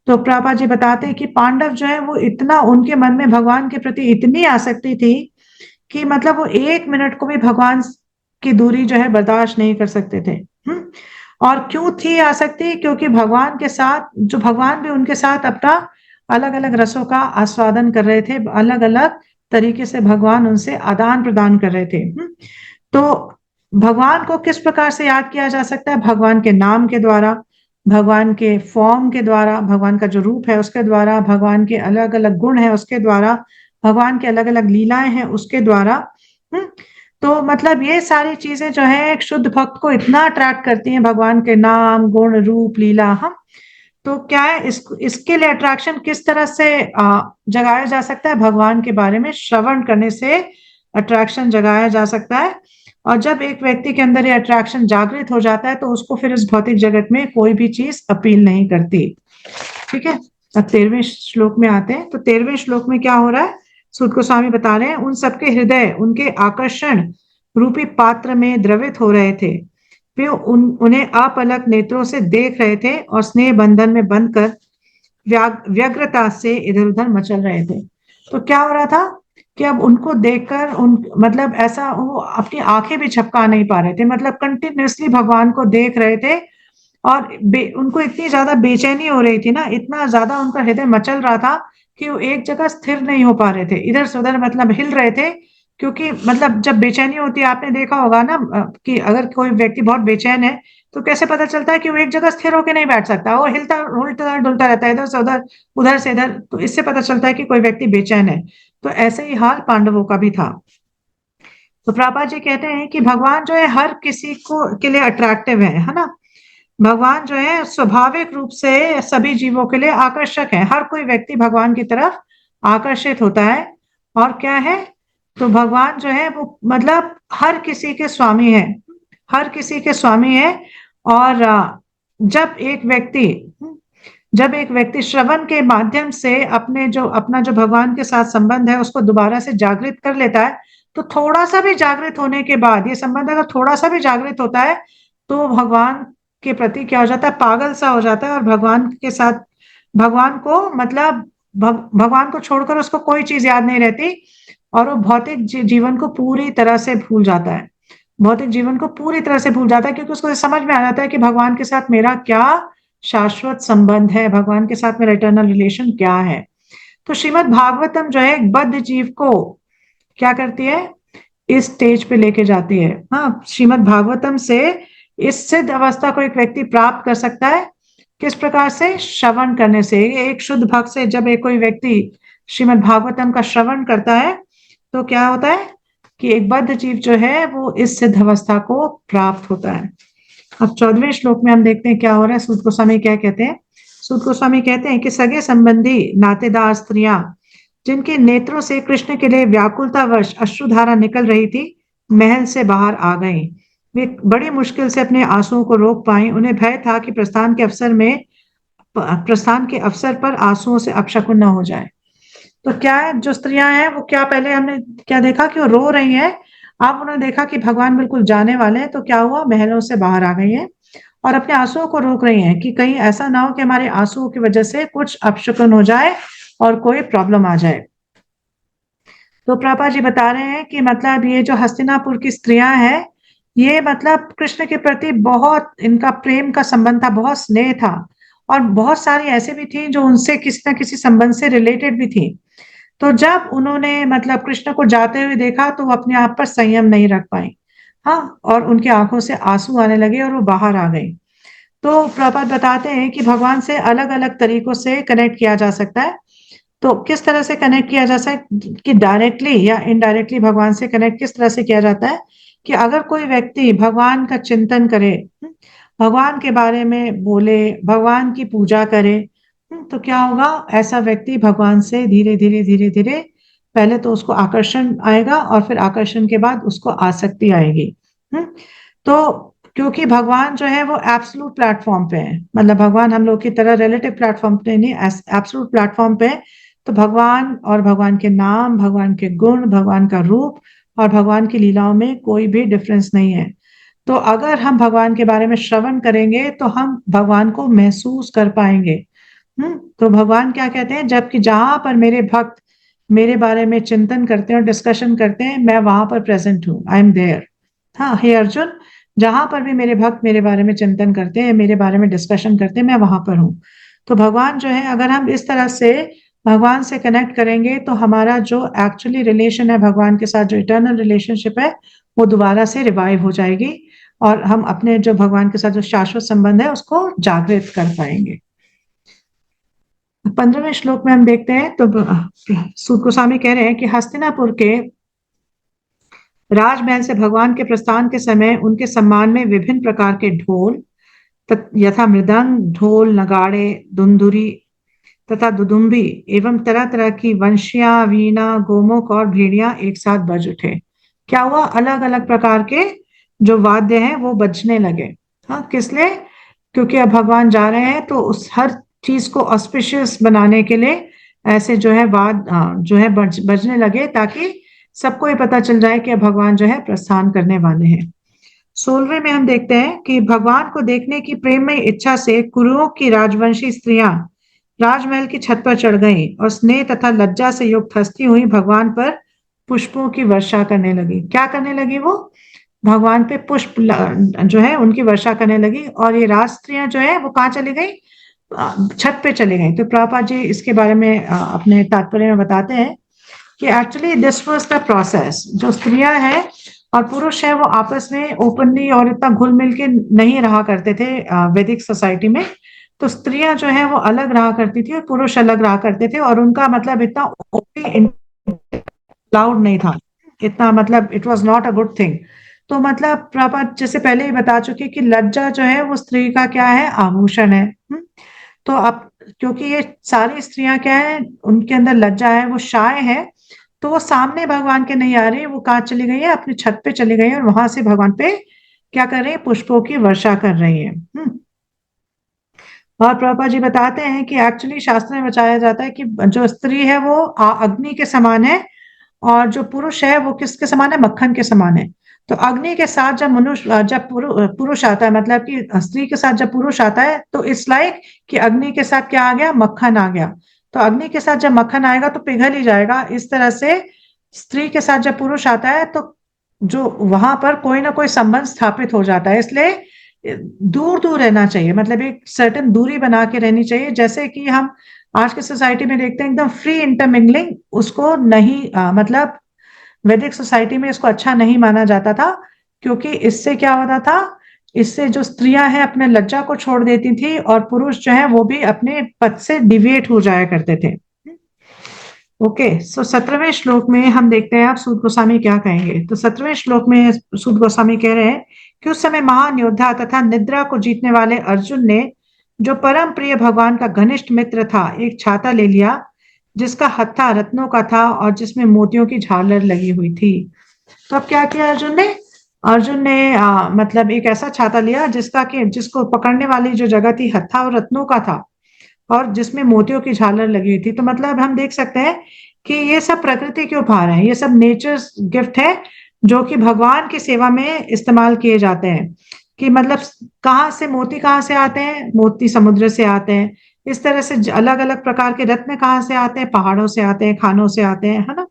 तो प्रभुपाद जी बताते हैं कि पांडव जो है वो इतना, उनके मन में भगवान के प्रति इतनी आसक्ति थी कि मतलब वो 1 मिनट को भी भगवान की दूरी जो है बर्दाश्त नहीं कर सकते थे। और क्यों थी आसक्ति? क्योंकि भगवान के साथ, जो भगवान भी उनके साथ अपना अलग अलग रसों का आस्वादन कर रहे थे, अलग अलग तरीके से भगवान उनसे आदान प्रदान कर रहे थे। तो भगवान को किस प्रकार से याद किया जा सकता है? भगवान के नाम के द्वारा, भगवान के फॉर्म के द्वारा, भगवान का जो रूप है उसके द्वारा, भगवान के अलग अलग गुण है उसके द्वारा, भगवान के अलग अलग लीलाएं हैं उसके द्वारा। तो मतलब ये सारी चीजें जो है एक शुद्ध भक्त को इतना अट्रैक्ट करती हैं, भगवान के नाम, गुण, रूप, लीला। हम तो क्या है, इसके लिए अट्रैक्शन किस तरह से जगाया जा सकता है? भगवान के बारे में श्रवण करने से अट्रैक्शन जगाया जा सकता है। और जब एक व्यक्ति के अंदर ये अट्रैक्शन जागृत हो जाता है तो उसको फिर इस भौतिक जगत में कोई भी चीज अपील नहीं करती। ठीक है, अब 13वें श्लोक में आते हैं। तो 13वें श्लोक में क्या हो रहा है? सूत गोस्वामी बता रहे हैं, उन सबके हृदय उनके आकर्षण रूपी पात्र में द्रवित हो रहे थे। वे उन्हें अपलक नेत्रों से देख रहे थे और स्नेह बंधन में बंधकर व्यग्रता से इधर उधर मचल रहे थे। तो क्या हो रहा था कि अब उनको देखकर मतलब ऐसा वो अपनी आंखें भी झपका नहीं पा रहे थे, मतलब कंटिन्यूअसली भगवान को देख रहे थे और उनको इतनी ज्यादा बेचैनी हो रही थी ना, इतना ज्यादा उनका हृदय मचल रहा था कि वो एक जगह स्थिर नहीं हो पा रहे थे, इधर से उधर मतलब हिल रहे थे। क्योंकि मतलब जब बेचैनी होती है, आपने देखा होगा ना कि अगर कोई व्यक्ति बहुत बेचैन है तो कैसे पता चलता है कि वो एक जगह स्थिर होकर नहीं बैठ सकता, वो हिलता उल्टा डुलता रहता है इधर से उधर से इधर। तो इससे पता चलता है कि कोई व्यक्ति बेचैन है। तो ऐसे ही हाल पांडवों का भी था। तो प्रभुपाद जी कहते हैं कि भगवान जो है हर किसी को के लिए अट्रैक्टिव है ना। भगवान जो है स्वाभाविक रूप से सभी जीवों के लिए आकर्षक है, हर कोई व्यक्ति भगवान की तरफ आकर्षित होता है। और क्या है, तो भगवान जो है वो मतलब हर किसी के स्वामी है, हर किसी के स्वामी है। और जब एक व्यक्ति श्रवण के माध्यम से अपना जो भगवान के साथ संबंध है उसको दोबारा से जागृत कर लेता है, तो थोड़ा सा भी जागृत होने के बाद, ये संबंध अगर थोड़ा सा भी जागृत होता है तो भगवान के प्रति क्या हो जाता है, पागल सा हो जाता है। और भगवान के साथ, भगवान को मतलब भगवान को छोड़कर उसको कोई चीज याद नहीं रहती और वो भौतिक जीवन को पूरी तरह से भूल जाता है, भौतिक जीवन को पूरी तरह से भूल जाता है। क्योंकि उसको समझ में आ जाता है कि भगवान के साथ मेरा क्या शाश्वत संबंध है, भगवान के साथ मेरा इटर्नल रिलेशन क्या है। तो श्रीमद् भागवतम जो है एक बद्ध जीव को क्या करती है, इस स्टेज पे लेके जाती है। हाँ, श्रीमद् भागवतम से इस सिद्ध अवस्था को एक व्यक्ति प्राप्त कर सकता है। किस प्रकार से? श्रवण करने से। एक शुद्ध भक्त से जब एक कोई व्यक्ति श्रीमद् भागवतम का श्रवण करता है तो क्या होता है कि एक बद्ध जीव जो है वो इस सिद्ध अवस्था को प्राप्त होता है। अब 14वें श्लोक में हम देखते हैं क्या हो रहा है। सूत गोस्वामी क्या कहते हैं? सूत गोस्वामी कहते हैं कि सगे संबंधी नातेदार स्त्रियां जिनके नेत्रों से कृष्ण के लिए व्याकुलतावश अश्रुधारा निकल रही थी, महल से बाहर आ गईं। वे बड़ी मुश्किल से अपने आंसुओं को रोक पाई। उन्हें भय था कि प्रस्थान के अवसर पर आंसुओं से अपशकुन न हो जाए। तो क्या है, जो स्त्रियां हैं वो क्या, पहले हमने क्या देखा कि वो रो रही हैं, अब उन्होंने देखा कि भगवान बिल्कुल जाने वाले हैं, तो क्या हुआ, महलों से बाहर आ गई हैं और अपने आंसुओं को रोक रही हैं कि कहीं ऐसा ना हो कि हमारे आंसुओं की वजह से कुछ अपशकुन हो जाए और कोई प्रॉब्लम आ जाए। तो प्रभा जी बता रहे हैं कि मतलब ये जो हस्तिनापुर की स्त्रियां हैं, ये मतलब कृष्ण के प्रति बहुत इनका प्रेम का संबंध था, बहुत स्नेह था। और बहुत सारी ऐसे भी थी जो उनसे किसी न किसी संबंध से रिलेटेड भी थी। तो जब उन्होंने मतलब कृष्ण को जाते हुए देखा तो वो अपने आप पर संयम नहीं रख पाई। हाँ, और उनकी आंखों से आंसू आने लगे और वो बाहर आ गई। तो प्रभुपाद बताते हैं कि भगवान से अलग अलग तरीकों से कनेक्ट किया जा सकता है। तो किस तरह से कनेक्ट किया जा सकता है कि डायरेक्टली या इनडायरेक्टली भगवान से कनेक्ट किस तरह से किया जाता है कि अगर कोई व्यक्ति भगवान का चिंतन करे, भगवान के बारे में बोले, भगवान की पूजा करे, तो क्या होगा, ऐसा व्यक्ति भगवान से धीरे धीरे धीरे धीरे पहले तो उसको आकर्षण आएगा और फिर आकर्षण के बाद उसको आसक्ति आएगी। तो क्योंकि भगवान जो है वो एब्सोल्यूट प्लेटफॉर्म पे है, मतलब भगवान हम लोग की तरह रिलेटिव प्लेटफॉर्म पे नहीं, एब्सोल्यूट प्लेटफॉर्म पे है। तो भगवान और भगवान के नाम, भगवान के गुण, भगवान का रूप और भगवान की लीलाओं में कोई भी डिफरेंस नहीं है। तो अगर हम भगवान के बारे में श्रवण करेंगे तो हम भगवान को महसूस कर पाएंगे। तो भगवान क्या कहते हैं, जबकि जहां पर मेरे भक्त मेरे बारे में चिंतन करते हैं और डिस्कशन करते हैं, मैं वहां पर प्रेजेंट हूँ, आई एम देयर। हाँ, हे अर्जुन, जहां पर भी मेरे भक्त मेरे बारे में चिंतन करते हैं, मेरे बारे में डिस्कशन करते हैं, मैं वहां पर हूँ। तो भगवान जो है, अगर हम इस तरह से भगवान से कनेक्ट करेंगे तो हमारा जो एक्चुअली रिलेशन है भगवान के साथ, जो इटर्नल रिलेशनशिप है, वो दोबारा से रिवाइव हो जाएगी और हम अपने जो भगवान के साथ जो शाश्वत संबंध है उसको जागृत कर पाएंगे। 15वें श्लोक में हम देखते हैं, तो सूत गोस्वामी कह रहे हैं कि हस्तिनापुर के राजमहल से भगवान के प्रस्थान के समय उनके सम्मान में विभिन्न प्रकार के ढोल, यथा मृदंग, ढोल, नगाड़े, दुंदुरी तथा दुदुम्बी एवं तरह तरह की वंशियां, वीणा, गोमुख और भेड़ियां एक साथ बज उठे। क्या हुआ, अलग अलग प्रकार के जो वाद्य हैं वो बजने लगे। हाँ, किस लिए? क्योंकि अब भगवान जा रहे हैं तो उस हर चीज को ऑस्पिशियस बनाने के लिए ऐसे जो है जो है बजने लगे, ताकि सबको ये पता चल जाए कि अब भगवान जो है प्रस्थान करने वाले हैं। 16वें में हम देखते हैं कि भगवान को देखने की प्रेममय इच्छा से कुरुओं की राजवंशी स्त्रियां राजमहल की छत पर चढ़ गईं और स्नेह तथा लज्जा से युक्त हंसती हुई भगवान पर पुष्पों की वर्षा करने लगी। क्या करने लगी वो? भगवान पे पुष्प जो है उनकी वर्षा करने लगी। और ये राज स्त्रियां जो है वो कहाँ चली गई? छत पे चली गई। तो प्रभुपाद जी इसके बारे में अपने तात्पर्य में बताते हैं कि actually this was the process. जो स्त्रियां हैं और पुरुष है वो आपस में ओपनली और इतना घुल मिल के नहीं रहा करते थे वैदिक सोसाइटी में। तो स्त्रियां जो है वो अलग रहा करती थी और पुरुष अलग रहा करते थे, और उनका मतलब इतना लाउड नहीं था, इतना मतलब it was not a good thing. तो मतलब प्रभुपाद जैसे पहले ही बता चुके कि लज्जा जो है वो स्त्री का क्या है? आभूषण है। तो अब क्योंकि ये सारी स्त्रियां क्या है, उनके अंदर लज्जा है, वो शाय है, तो वो सामने भगवान के नहीं आ रही, वो कहाँ चली गई है? अपनी छत पे चली गई है और वहां से भगवान पे क्या कर रही है? पुष्पों की वर्षा कर रही है। और प्रभुपाद जी बताते हैं कि एक्चुअली शास्त्र में बताया जाता है कि जो स्त्री है वो अग्नि के समान है, और जो पुरुष है वो किसके समान है? मक्खन के समान है। तो अग्नि के साथ जब मनुष्य जब पुरुष आता है, मतलब कि स्त्री के साथ जब पुरुष आता है, तो इट्स लाइक कि अग्नि के साथ क्या आ गया? मक्खन आ गया। तो अग्नि के साथ जब मक्खन आएगा तो पिघल ही जाएगा। इस तरह से स्त्री के साथ जब पुरुष आता है तो जो वहां पर कोई ना कोई संबंध स्थापित हो जाता है। इसलिए दूर दूर रहना चाहिए, मतलब एक सर्टेन दूरी बना के रहनी चाहिए। जैसे कि हम आज की सोसाइटी में देखते हैं एकदम फ्री इंटरमिंगलिंग, उसको नहीं मतलब वैदिक सोसाइटी में इसको अच्छा नहीं माना जाता था, क्योंकि इससे क्या होता था? इससे जो स्त्रियां हैं अपने लज्जा को छोड़ देती थी और पुरुष जो है वो भी अपने पद से डिविएट हो जाया करते थे। ओके, सो 17वें श्लोक में हम देखते हैं आप सूत गोस्वामी क्या कहेंगे। तो 17वें श्लोक में सूत गोस्वामी कह रहे हैं कि उस समय महान योद्धा तथा निद्रा को जीतने वाले अर्जुन ने, जो परम प्रिय भगवान का घनिष्ठ मित्र था, एक छाता ले लिया जिसका हत्था रत्नों का था और जिसमें मोतियों की झालर लगी हुई थी। तो अब क्या किया अर्जुन ने? अर्जुन ने मतलब एक ऐसा छाता लिया जिसको पकड़ने वाली जो जगह थी हत्था और रत्नों का था, और जिसमें मोतियों की झालर लगी हुई थी। तो मतलब हम देख सकते हैं कि ये सब प्रकृति के उपहार हैं, ये सब नेचर्स गिफ्ट है जो कि भगवान की सेवा में इस्तेमाल किए जाते हैं। कि मतलब कहाँ से मोती कहाँ से आते हैं? मोती समुद्र से आते हैं। इस तरह से अलग अलग प्रकार के रत्न कहाँ से आते हैं? पहाड़ों से आते हैं, खानों से आते हैं, है ना।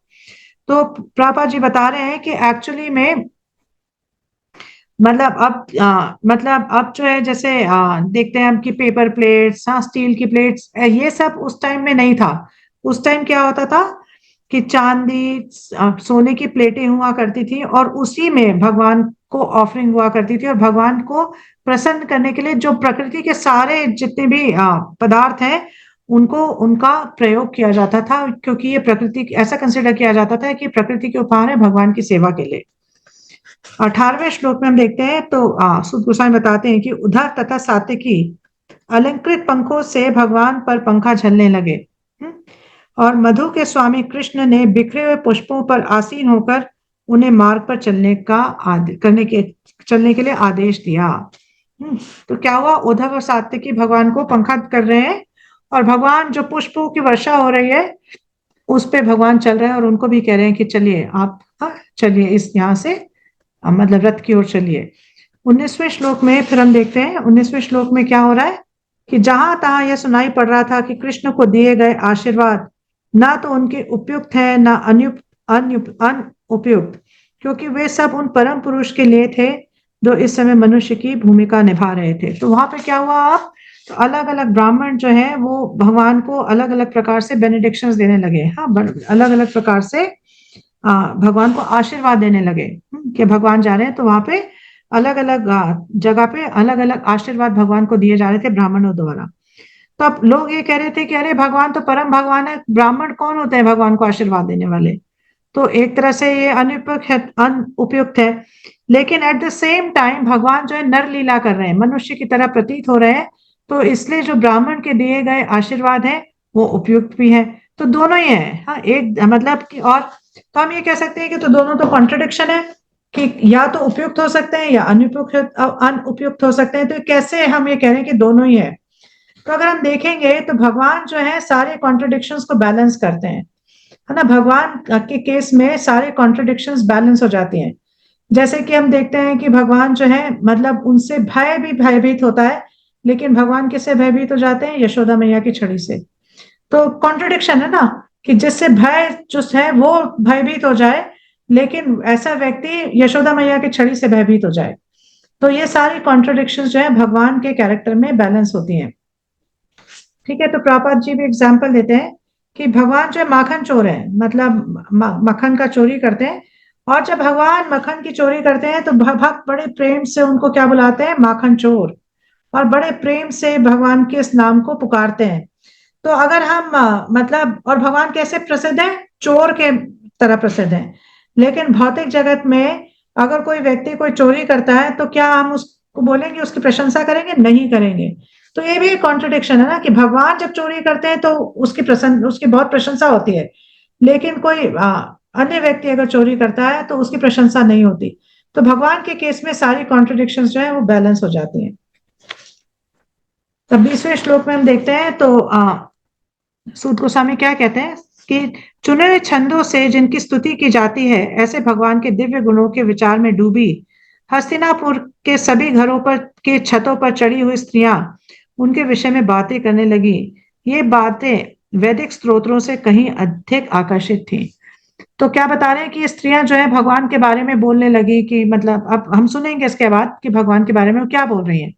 तो प्रभुपाद जी बता रहे हैं कि एक्चुअली में मतलब अब जो है जैसे देखते हैं हम कि पेपर प्लेट्स, हाँ, स्टील की प्लेट्स, ये सब उस टाइम में नहीं था। उस टाइम क्या होता था कि चांदी सोने की प्लेटें हुआ करती थी और उसी में भगवान को ऑफरिंग हुआ करती थी, और भगवान को प्रसन्न करने के लिए जो प्रकृति के सारे जितने भी पदार्थ हैं उनको उनका प्रयोग किया जाता था, क्योंकि ये प्रकृति ऐसा कंसिडर किया जाता था कि प्रकृति के उपहार है भगवान की सेवा के लिए। 18वें श्लोक में हम देखते हैं तो सुत गोस्वामी बताते हैं कि उद्धव तथा सात्विकी अलंकृत पंखों से भगवान पर पंखा झलने लगे। और मधु के स्वामी कृष्ण ने बिखरे हुए पुष्पों पर आसीन होकर उन्हें मार्ग पर चलने के लिए आदेश दिया। तो क्या हुआ, उद्धव और सात्विकी भगवान को पंखा कर रहे हैं और भगवान जो पुष्पों की वर्षा हो रही है उस पे भगवान चल रहे हैं और उनको भी कह रहे हैं कि चलिए आप, चलिए इस यहाँ से मतलब रथ की ओर चलिए। 19वें श्लोक में फिर हम देखते हैं, 19वें श्लोक में क्या हो रहा है कि जहां तहां यह सुनाई पड़ रहा था कि कृष्ण को दिए गए आशीर्वाद ना तो उनके उपयुक्त है ना अनुपयुक्त, क्योंकि वे सब उन परम पुरुष के लिए थे जो इस समय मनुष्य की भूमिका निभा रहे थे। तो वहां पे क्या हुआ, आप तो अलग अलग ब्राह्मण जो है वो भगवान को अलग अलग प्रकार से बेनिडिक्शंस देने लगे। हाँ, अलग अलग प्रकार से भगवान को आशीर्वाद देने लगे कि भगवान जा रहे हैं, तो वहां पे अलग अलग जगह पे अलग अलग आशीर्वाद भगवान को दिए जा रहे थे ब्राह्मणों द्वारा। तो अब लोग ये कह रहे थे कि अरे भगवान तो परम भगवान है, ब्राह्मण कौन होते हैं भगवान को आशीर्वाद देने वाले। तो एक तरह से ये अनुपयुक्त है, लेकिन एट द सेम टाइम भगवान जो है नर लीला कर रहे हैं, मनुष्य की तरह प्रतीत हो रहे हैं, तो इसलिए जो ब्राह्मण के दिए गए आशीर्वाद है वो उपयुक्त भी है। तो दोनों ही है, हाँ, एक मतलब कि, और तो हम ये कह सकते हैं कि तो दोनों तो कॉन्ट्रडिक्शन है कि या तो उपयुक्त हो सकते हैं या अनुपयुक्त हो सकते हैं। तो कैसे हम ये कह रहे हैं कि दोनों ही है। तो अगर हम देखेंगे तो भगवान जो है सारे कॉन्ट्रडिक्शंस को बैलेंस करते हैं, है ना। भगवान के केस में सारे कॉन्ट्रडिक्शंस बैलेंस हो जाती हैं। जैसे कि हम देखते हैं कि भगवान जो है मतलब उनसे भय भी भयभीत होता है, लेकिन भगवान किससे भयभीत हो जाते हैं, यशोदा मैया की छड़ी से। तो कॉन्ट्रडिक्शन है ना कि जिससे भय जो है वो भयभीत हो जाए, लेकिन ऐसा व्यक्ति यशोदा मैया की छड़ी से भयभीत हो जाए। तो ये सारी कॉन्ट्रडिक्शंस जो है भगवान के कैरेक्टर में बैलेंस होती हैं। ठीक है, तो प्रभुपाद जी भी एग्जाम्पल देते हैं कि भगवान जो है माखन चोर है, मतलब मक्खन का चोरी करते हैं। और जब भगवान मक्खन की चोरी करते हैं तो भक्त बड़े प्रेम से उनको क्या बुलाते हैं, माखन चोर, और बड़े प्रेम से भगवान के इस नाम को पुकारते हैं। तो अगर हम मतलब, और भगवान कैसे प्रसिद्ध है, चोर के तरह प्रसिद्ध है। लेकिन भौतिक जगत में अगर कोई व्यक्ति कोई चोरी करता है तो क्या हम उसको बोलेंगे, उसकी प्रशंसा करेंगे? नहीं करेंगे। तो ये भी एक कॉन्ट्रडिक्शन है ना कि भगवान जब चोरी करते हैं तो उसकी बहुत प्रशंसा होती है, लेकिन कोई अन्य व्यक्ति अगर चोरी करता है तो उसकी प्रशंसा नहीं होती। तो भगवान के केस में सारी कॉन्ट्रडिक्शंस जो है वो बैलेंस हो जाती हैं। तब 20वें श्लोक में हम देखते हैं तो सूत गोस्वामी क्या कहते हैं कि चुने हुए छंदों से जिनकी स्तुति की जाती है, ऐसे भगवान के दिव्य गुणों के विचार में डूबी हस्तिनापुर के सभी घरों पर के छतों पर चढ़ी हुई स्त्रियां उनके विषय में बातें करने लगी। ये बातें वैदिक स्त्रोत्रों से कहीं अधिक आकर्षित थी। तो क्या बता रहे हैं कि ये स्त्रियां जो है भगवान के बारे में बोलने लगी कि मतलब, अब हम सुनेंगे इसके बाद कि भगवान के बारे में वो क्या बोल रही हैं।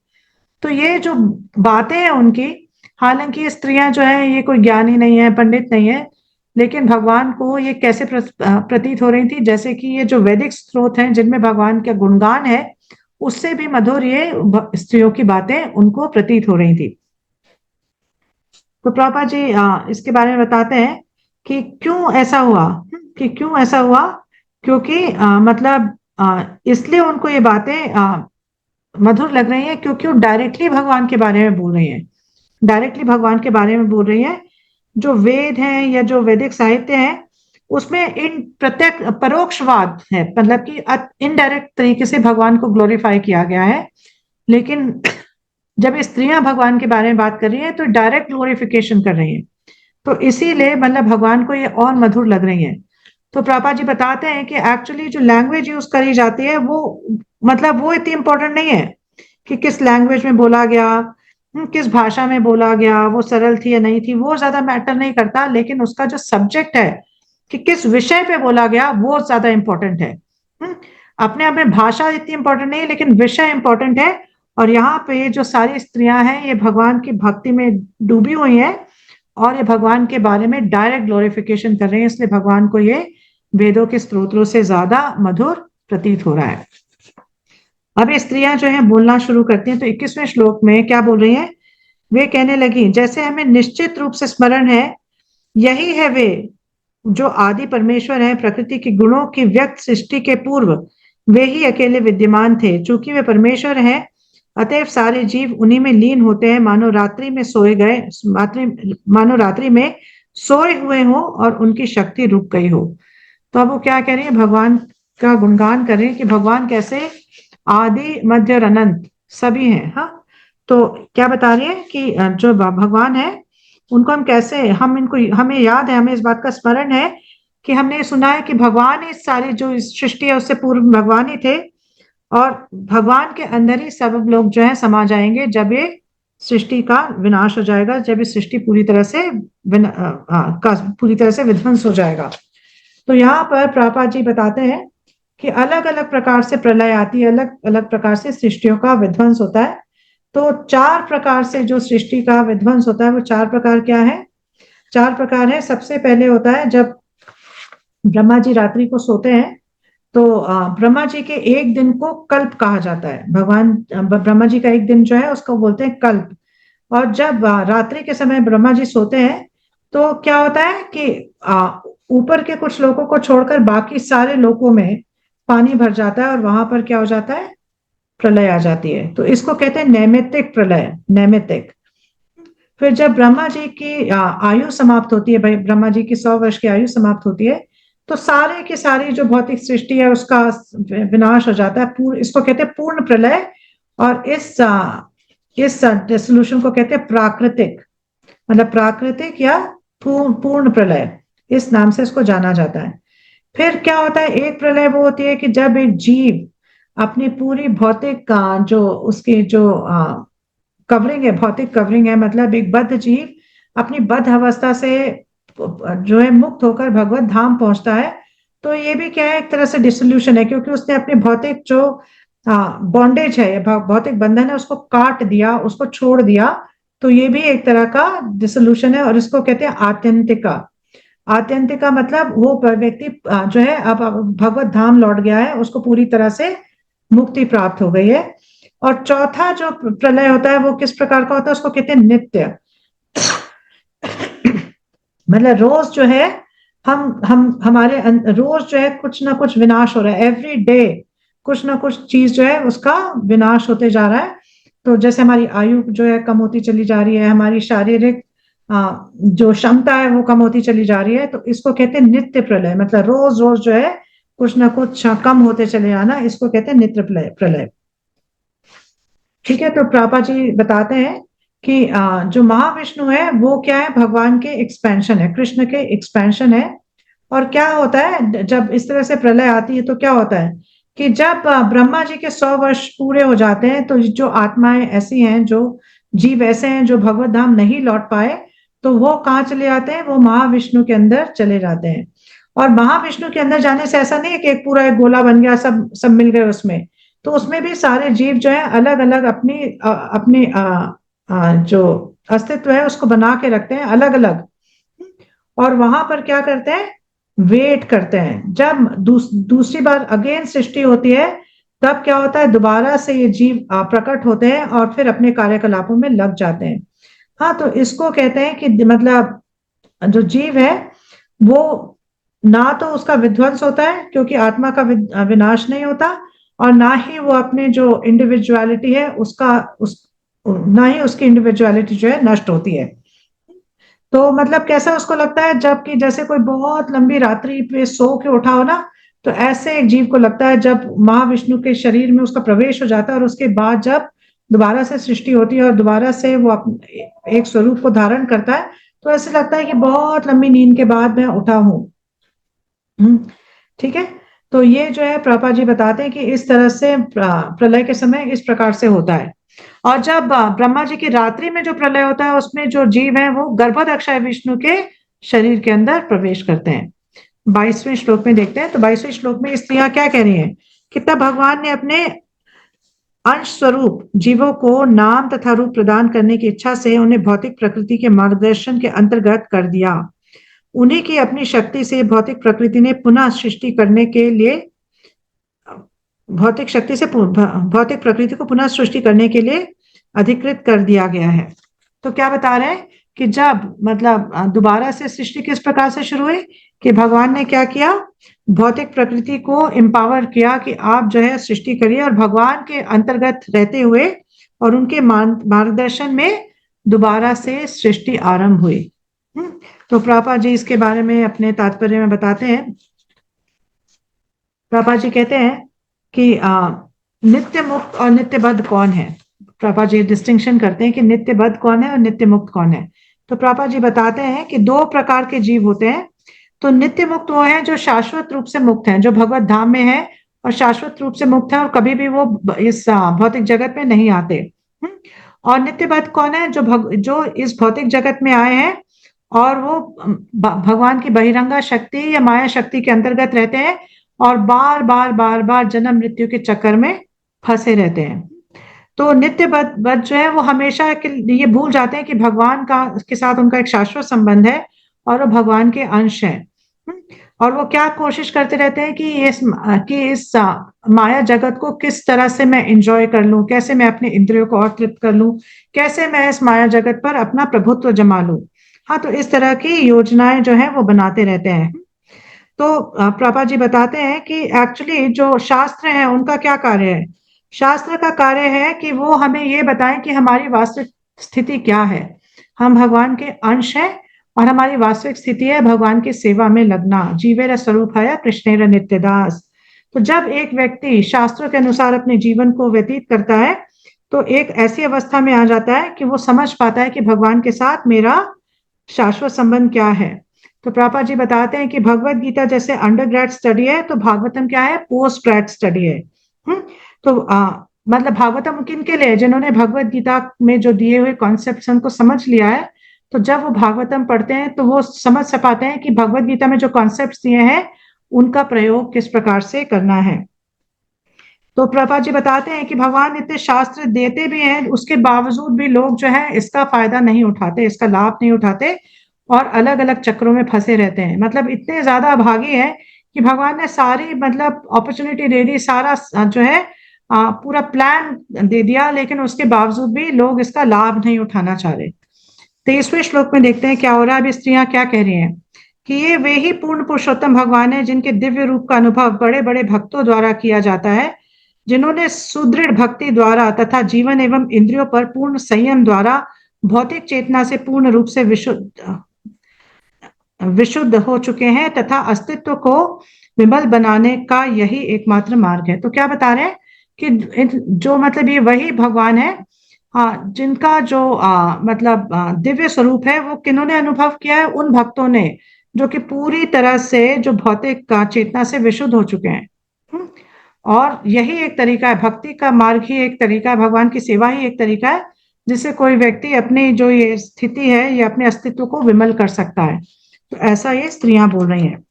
तो ये जो बातें हैं उनकी, हालांकि ये स्त्रियां जो है ये कोई ज्ञानी नहीं है, पंडित नहीं है, लेकिन भगवान को ये कैसे प्रतीत हो रही थी, जैसे कि ये जो वैदिक स्रोत हैं जिनमें भगवान का गुणगान है, उससे भी मधुर ये स्त्रियों की बातें उनको प्रतीत हो रही थी। तो प्रभा जी इसके बारे में बताते हैं कि क्यों ऐसा हुआ, क्यों ऐसा हुआ। क्योंकि मतलब इसलिए उनको ये बातें मधुर लग रही है क्योंकि वो डायरेक्टली भगवान के बारे में बोल रही है, डायरेक्टली भगवान के बारे में बोल रही है। जो वेद है या जो वैदिक साहित्य है उसमें इन प्रत्यक्ष परोक्षवाद है, मतलब कि इनडायरेक्ट तरीके से भगवान को ग्लोरीफाई किया गया है। लेकिन जब स्त्रियां भगवान के बारे में बात कर रही है तो डायरेक्ट ग्लोरिफिकेशन कर रही है, तो इसीलिए मतलब भगवान को ये और मधुर लग रही है। तो प्रभा जी बताते हैं कि एक्चुअली जो लैंग्वेज यूज करी जाती है वो मतलब वो इतनी इंपॉर्टेंट नहीं है कि किस लैंग्वेज में बोला गया, किस भाषा में बोला गया, वो सरल थी या नहीं थी, वो ज्यादा मैटर नहीं करता। लेकिन उसका जो सब्जेक्ट है कि किस विषय पे बोला गया वो ज्यादा इंपॉर्टेंट है। अपने आप में भाषा इतनी इंपॉर्टेंट नहीं है, लेकिन विषय इंपॉर्टेंट है। और यहाँ पे जो सारी स्त्रियां हैं ये भगवान की भक्ति में डूबी हुई हैं और ये भगवान के बारे में डायरेक्ट ग्लोरिफिकेशन कर रहे हैं, इसलिए भगवान को ये वेदों के स्त्रोत्रों से ज्यादा मधुर प्रतीत हो रहा है। अब ये स्त्रियां जो है बोलना शुरू करती हैं। तो 21वें श्लोक में क्या बोल रही हैं, वे कहने लगी, जैसे हमें निश्चित रूप से स्मरण है, यही है वे जो आदि परमेश्वर है, प्रकृति के गुणों की व्यक्त सृष्टि के पूर्व वे ही अकेले विद्यमान थे। चूंकि वे परमेश्वर हैं अतएव सारे जीव उन्हीं में लीन होते हैं, मानो रात्रि में मानो रात्रि में सोए हुए हो और उनकी शक्ति रुक गई हो। तो अब वो क्या कह रही है, भगवान का गुणगान कर रही है कि भगवान कैसे आदि मध्य और अनंत सभी हैं। हाँ, तो क्या बता रही है कि जो भगवान है उनको हम कैसे, हम इनको, हमें याद है, हमें इस बात का स्मरण है कि हमने सुना है कि भगवान इस सारी जो इस सृष्टि है उससे पूर्व भगवान ही थे, और भगवान के अंदर ही सब लोग जो है समा जाएंगे जब ये सृष्टि का विनाश हो जाएगा, जब ये सृष्टि पूरी तरह से पूरी तरह से विध्वंस हो जाएगा। तो यहाँ पर प्रभुपाद जी बताते हैं कि अलग अलग प्रकार से प्रलय आती है, अलग अलग प्रकार से सृष्टियों का विध्वंस होता है। तो 4 प्रकार से जो सृष्टि का विध्वंस होता है, वो 4 प्रकार क्या है? 4 प्रकार है। सबसे पहले होता है जब ब्रह्मा जी रात्रि को सोते हैं, तो ब्रह्मा जी के एक दिन को कल्प कहा जाता है। भगवान ब्रह्मा जी का एक दिन जो है उसको बोलते हैं कल्प। और जब रात्रि के समय ब्रह्मा जी सोते हैं, तो क्या होता है कि ऊपर के कुछ लोगों को छोड़कर बाकी सारे लोगों में पानी भर जाता है, और वहां पर क्या हो जाता है, प्रलय आ जाती है। तो इसको कहते हैं नैमित्तिक प्रलय, नैमित्तिक। फिर जब ब्रह्मा जी की आयु समाप्त होती है, भाई ब्रह्मा जी की 100 वर्ष की आयु समाप्त होती है, तो सारे की सारी जो भौतिक सृष्टि है उसका विनाश हो जाता है। इसको कहते हैं पूर्ण प्रलय। और इस डिसोल्यूशन को कहते हैं प्राकृतिक, मतलब प्राकृतिक या पूर्ण प्रलय, इस नाम से इसको जाना जाता है। फिर क्या होता है, एक प्रलय वो होती है कि जब एक जीव अपनी पूरी भौतिक जो उसकी जो कवरिंग है, भौतिक कवरिंग है, मतलब एक बद्ध जीव अपनी बद्ध अवस्था से जो है मुक्त होकर भगवत धाम पहुंचता है। तो ये भी क्या है, एक तरह से डिसोल्यूशन है, क्योंकि उसने अपने भौतिक जो बॉन्डेज है, भौतिक बंधन है, उसको काट दिया, उसको छोड़ दिया। तो ये भी एक तरह का डिसोल्यूशन है, और इसको कहते हैं आत्यंतिका। आत्यंतिका मतलब वो व्यक्ति जो है अब भगवत धाम लौट गया है, उसको पूरी तरह से मुक्ति प्राप्त हो गई है। और चौथा जो प्रलय होता है वो किस प्रकार का होता है, उसको कहते हैं नित्य। मतलब रोज जो है हम हमारे रोज जो है कुछ ना कुछ विनाश हो रहा है, एवरी डे कुछ ना कुछ चीज जो है उसका विनाश होते जा रहा है। तो जैसे हमारी आयु जो है कम होती चली जा रही है, हमारी शारीरिक जो क्षमता है वो कम होती चली जा रही है, तो इसको कहते हैं नित्य प्रलय। मतलब रोज रोज जो है कुछ ना कुछ कम होते चले जाना, इसको कहते हैं नित्य प्रलय। ठीक है, तो प्रभा जी बताते हैं कि जो महाविष्णु है वो क्या है, भगवान के एक्सपेंशन है, कृष्ण के एक्सपेंशन है। और क्या होता है जब इस तरह से प्रलय आती है, तो क्या होता है कि जब ब्रह्मा जी के 100 वर्ष पूरे हो जाते हैं, तो जो आत्माएं ऐसी हैं, जो जीव ऐसे हैं जो भगवत धाम नहीं लौट पाए, तो वो कहाँ चले जाते हैं, वो महाविष्णु के अंदर चले जाते हैं। और महाविष्णु के अंदर जाने से ऐसा नहीं है कि एक पूरा एक गोला बन गया, सब सब मिल गए उसमें। तो उसमें भी सारे जीव जो है अलग अलग अपनी जो अस्तित्व है उसको बना के रखते हैं अलग अलग। और वहां पर क्या करते हैं, वेट करते हैं। जब दूसरी बार अगेन सृष्टि होती है, तब क्या होता है, दोबारा से ये जीव प्रकट होते हैं और फिर अपने कार्यकलापों में लग जाते हैं। हाँ, तो इसको कहते हैं कि मतलब जो जीव है वो ना तो उसका विध्वंस होता है, क्योंकि आत्मा का विनाश नहीं होता, और ना ही वो अपने जो इंडिविजुअलिटी है ना ही उसकी इंडिविजुअलिटी जो है नष्ट होती है। तो मतलब कैसा उसको लगता है, जबकि जैसे कोई बहुत लंबी रात्रि पे सो के उठा हो ना, तो ऐसे एक जीव को लगता है जब महाविष्णु के शरीर में उसका प्रवेश हो जाता है, और उसके बाद जब दोबारा से सृष्टि होती है और दोबारा से वो एक स्वरूप को धारण करता है, तो ऐसे लगता है कि बहुत लंबी नींद के बाद मैं उठा हूं। ठीक है, तो ये जो है प्रभा जी बताते हैं कि इस तरह से प्रलय के समय इस प्रकार से होता है। और जब ब्रह्मा जी की रात्रि में जो प्रलय होता है, उसमें जो जीव है वो गर्भोदक्षाय विष्णु के शरीर के अंदर प्रवेश करते हैं। 22वें श्लोक में देखते हैं। तो 22वें श्लोक में स्त्रियां क्या कह रही हैं कि तब भगवान ने अपने अंश स्वरूप जीवों को नाम तथा रूप प्रदान करने की इच्छा से उन्हें भौतिक प्रकृति के मार्गदर्शन के अंतर्गत कर दिया। उन्हीं की अपनी शक्ति से भौतिक प्रकृति ने पुनः सृष्टि करने के लिए भौतिक प्रकृति को पुनः सृष्टि करने के लिए अधिकृत कर दिया गया है। तो क्या बता रहे हैं कि जब मतलब दोबारा से सृष्टि किस प्रकार से शुरू हुई, कि भगवान ने क्या किया, भौतिक प्रकृति को एम्पावर किया कि आप जो है सृष्टि करिए, और भगवान के अंतर्गत रहते हुए और उनके मार्गदर्शन में दोबारा से सृष्टि आरंभ हुई। तो प्रभुपाद जी इसके बारे में अपने तात्पर्य में बताते हैं। प्रभुपाद जी कहते हैं कि नित्य मुक्त और नित्यबद्ध कौन है। प्रभुपाद जी डिस्टिंक्शन करते हैं कि नित्यबद्ध कौन है और नित्य मुक्त कौन है। तो प्रभुपाद जी बताते हैं कि दो प्रकार के जीव होते हैं। तो नित्य मुक्त वो है जो शाश्वत रूप से मुक्त है, जो भगवत धाम में है और शाश्वत रूप से मुक्त है और कभी भी वो इस भौतिक जगत में नहीं आते। और नित्यबद्ध कौन है, जो इस भौतिक जगत में आए हैं और वो भगवान की बहिरंगा शक्ति या माया शक्ति के अंतर्गत रहते हैं और बार बार बार बार जन्म मृत्यु के चक्कर में फंसे रहते हैं। तो नित्य बद्ध जो है वो हमेशा ये भूल जाते हैं कि भगवान का के साथ उनका एक शाश्वत संबंध है और वो भगवान के अंश है। और वो क्या कोशिश करते रहते हैं कि इस माया जगत को किस तरह से मैं एंजॉय कर लूं, कैसे मैं अपने इंद्रियों को और तृप्त कर लूं, कैसे मैं इस माया जगत पर अपना प्रभुत्व जमा लूं। हाँ, तो इस तरह की योजनाएं जो है वो बनाते रहते हैं। तो प्रभा जी बताते हैं कि एक्चुअली जो शास्त्र है उनका क्या कार्य है। शास्त्र का कार्य है कि वो हमें ये बताएं कि हमारी वास्तविक स्थिति क्या है। हम भगवान के अंश हैं और हमारी वास्तविक स्थिति है भगवान की सेवा में लगना। जीवेर स्वरूप है कृष्णेर नित्यदास। तो जब एक व्यक्ति शास्त्रों के अनुसार अपने जीवन को व्यतीत करता है तो एक ऐसी अवस्था में आ जाता है कि वो समझ पाता है कि भगवान के साथ मेरा शाश्वत संबंध क्या है। तो प्रभुपाद जी बताते हैं कि भगवत गीता जैसे अंडर ग्रेड स्टडी है तो भागवतम क्या है, पोस्ट ग्रेड स्टडी है। तो मतलब भागवतम किन के लिए, जिन्होंने भगवत गीता में जो दिए हुए कॉन्सेप्ट उनको समझ लिया है। तो जब वो भागवतम पढ़ते हैं तो वो समझ पाते हैं कि भगवत गीता में जो कॉन्सेप्ट दिए हैं उनका प्रयोग किस प्रकार से करना है। तो प्रभुपाद जी बताते हैं कि भगवान इतने शास्त्र देते भी हैं, उसके बावजूद भी लोग जो है इसका फायदा नहीं उठाते, इसका लाभ नहीं उठाते और अलग अलग चक्रों में फंसे रहते हैं। मतलब इतने ज्यादा अभागी है कि भगवान ने सारी मतलब अपॉर्चुनिटी दे दी, सारा जो है पूरा प्लान दे दिया, लेकिन उसके बावजूद भी लोग इसका लाभ नहीं उठाना चाह रहे। 23वें श्लोक में देखते हैं क्या हो रहा है। अभी स्त्रियां क्या कह रही हैं कि ये वे ही पूर्ण पुरुषोत्तम भगवान है जिनके दिव्य रूप का अनुभव बड़े बड़े भक्तों द्वारा किया जाता है, जिन्होंने सुदृढ़ भक्ति द्वारा तथा जीवन एवं इंद्रियों पर पूर्ण संयम द्वारा भौतिक चेतना से पूर्ण रूप से विशुद्ध हो चुके हैं तथा अस्तित्व को विमल बनाने का यही एकमात्र मार्ग है। तो क्या बता रहे हैं कि जो मतलब ये वही भगवान है जिनका जो मतलब दिव्य स्वरूप है वो किन्होंने अनुभव किया है, उन भक्तों ने जो कि पूरी तरह से जो भौतिक चेतना से विशुद्ध हो चुके हैं। और यही एक तरीका है, भक्ति का मार्ग ही एक तरीका है, भगवान की सेवा ही एक तरीका है जिससे कोई व्यक्ति अपनी जो ये स्थिति है या अपने अस्तित्व को विमल कर सकता है। तो ऐसा ये स्त्रियां बोल रही हैं।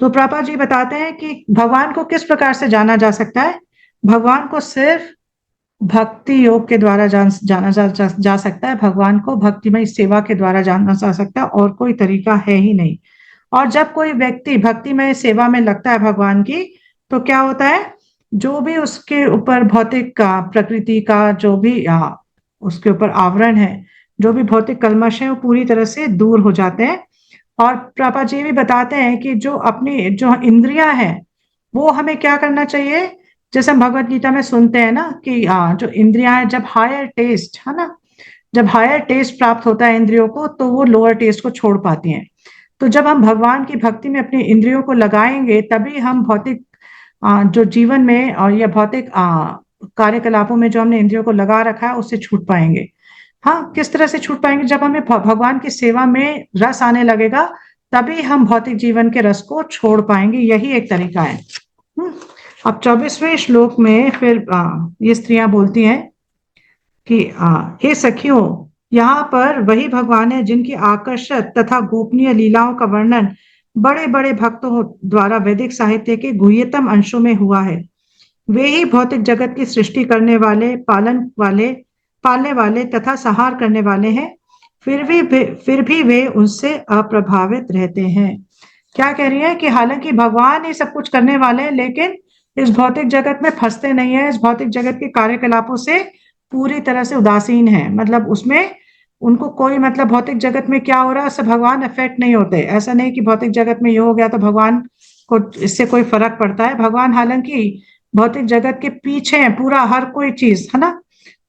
तो प्रभुपाद जी बताते हैं कि भगवान को किस प्रकार से जाना जा सकता है। भगवान को सिर्फ भक्ति योग के द्वारा जाना जा सकता है। भगवान को भक्तिमय सेवा के द्वारा जाना जा सकता है और कोई तरीका है ही नहीं। और जब कोई व्यक्ति भक्तिमय सेवा में लगता है भगवान की, तो क्या होता है, जो भी उसके ऊपर भौतिक प्रकृति का जो भी उसके ऊपर आवरण है, जो भी भौतिक कल्मश है, वो पूरी तरह से दूर हो जाते हैं। और प्रभुपाद जी भी बताते हैं कि जो अपनी जो इंद्रियां हैं वो हमें क्या करना चाहिए। जैसे हम भगवत गीता में सुनते हैं ना कि जो इंद्रियां हैं, जब हायर टेस्ट है ना, जब हायर टेस्ट प्राप्त होता है इंद्रियों को तो वो लोअर टेस्ट को छोड़ पाती हैं। तो जब हम भगवान की भक्ति में अपनी इंद्रियों को लगाएंगे तभी हम भौतिक जो जीवन में और या भौतिक कार्यकलापों में जो हमने इंद्रियों को लगा रखा है उससे छूट पाएंगे। हाँ, किस तरह से छूट पाएंगे, जब हमें भगवान की सेवा में रस आने लगेगा तभी हम भौतिक जीवन के रस को छोड़ पाएंगे। यही एक तरीका है। अब 24वें श्लोक में फिर ये स्त्रियां बोलती हैं कि हे सखियों, यहाँ पर वही भगवान है जिनकी आकर्षक तथा गोपनीय लीलाओं का वर्णन बड़े बड़े भक्तों द्वारा वैदिक साहित्य के गुह्यतम अंशों में हुआ है। वे ही भौतिक जगत की सृष्टि करने वाले, पालने वाले तथा संहार करने वाले हैं। फिर भी वे उनसे अप्रभावित रहते हैं। क्या कह रही है कि हालांकि भगवान ही सब कुछ करने वाले हैं, लेकिन इस भौतिक जगत में फंसते नहीं है, इस भौतिक जगत के कार्यकलापों से पूरी तरह से उदासीन है। मतलब उसमें उनको कोई मतलब भौतिक जगत में क्या हो रहा है उससे भगवान अफेक्ट नहीं होते। ऐसा नहीं कि भौतिक जगत में ये हो गया तो भगवान को इससे कोई फर्क पड़ता है। भगवान हालांकि भौतिक जगत के पीछे है पूरा हर कोई चीज, है ना।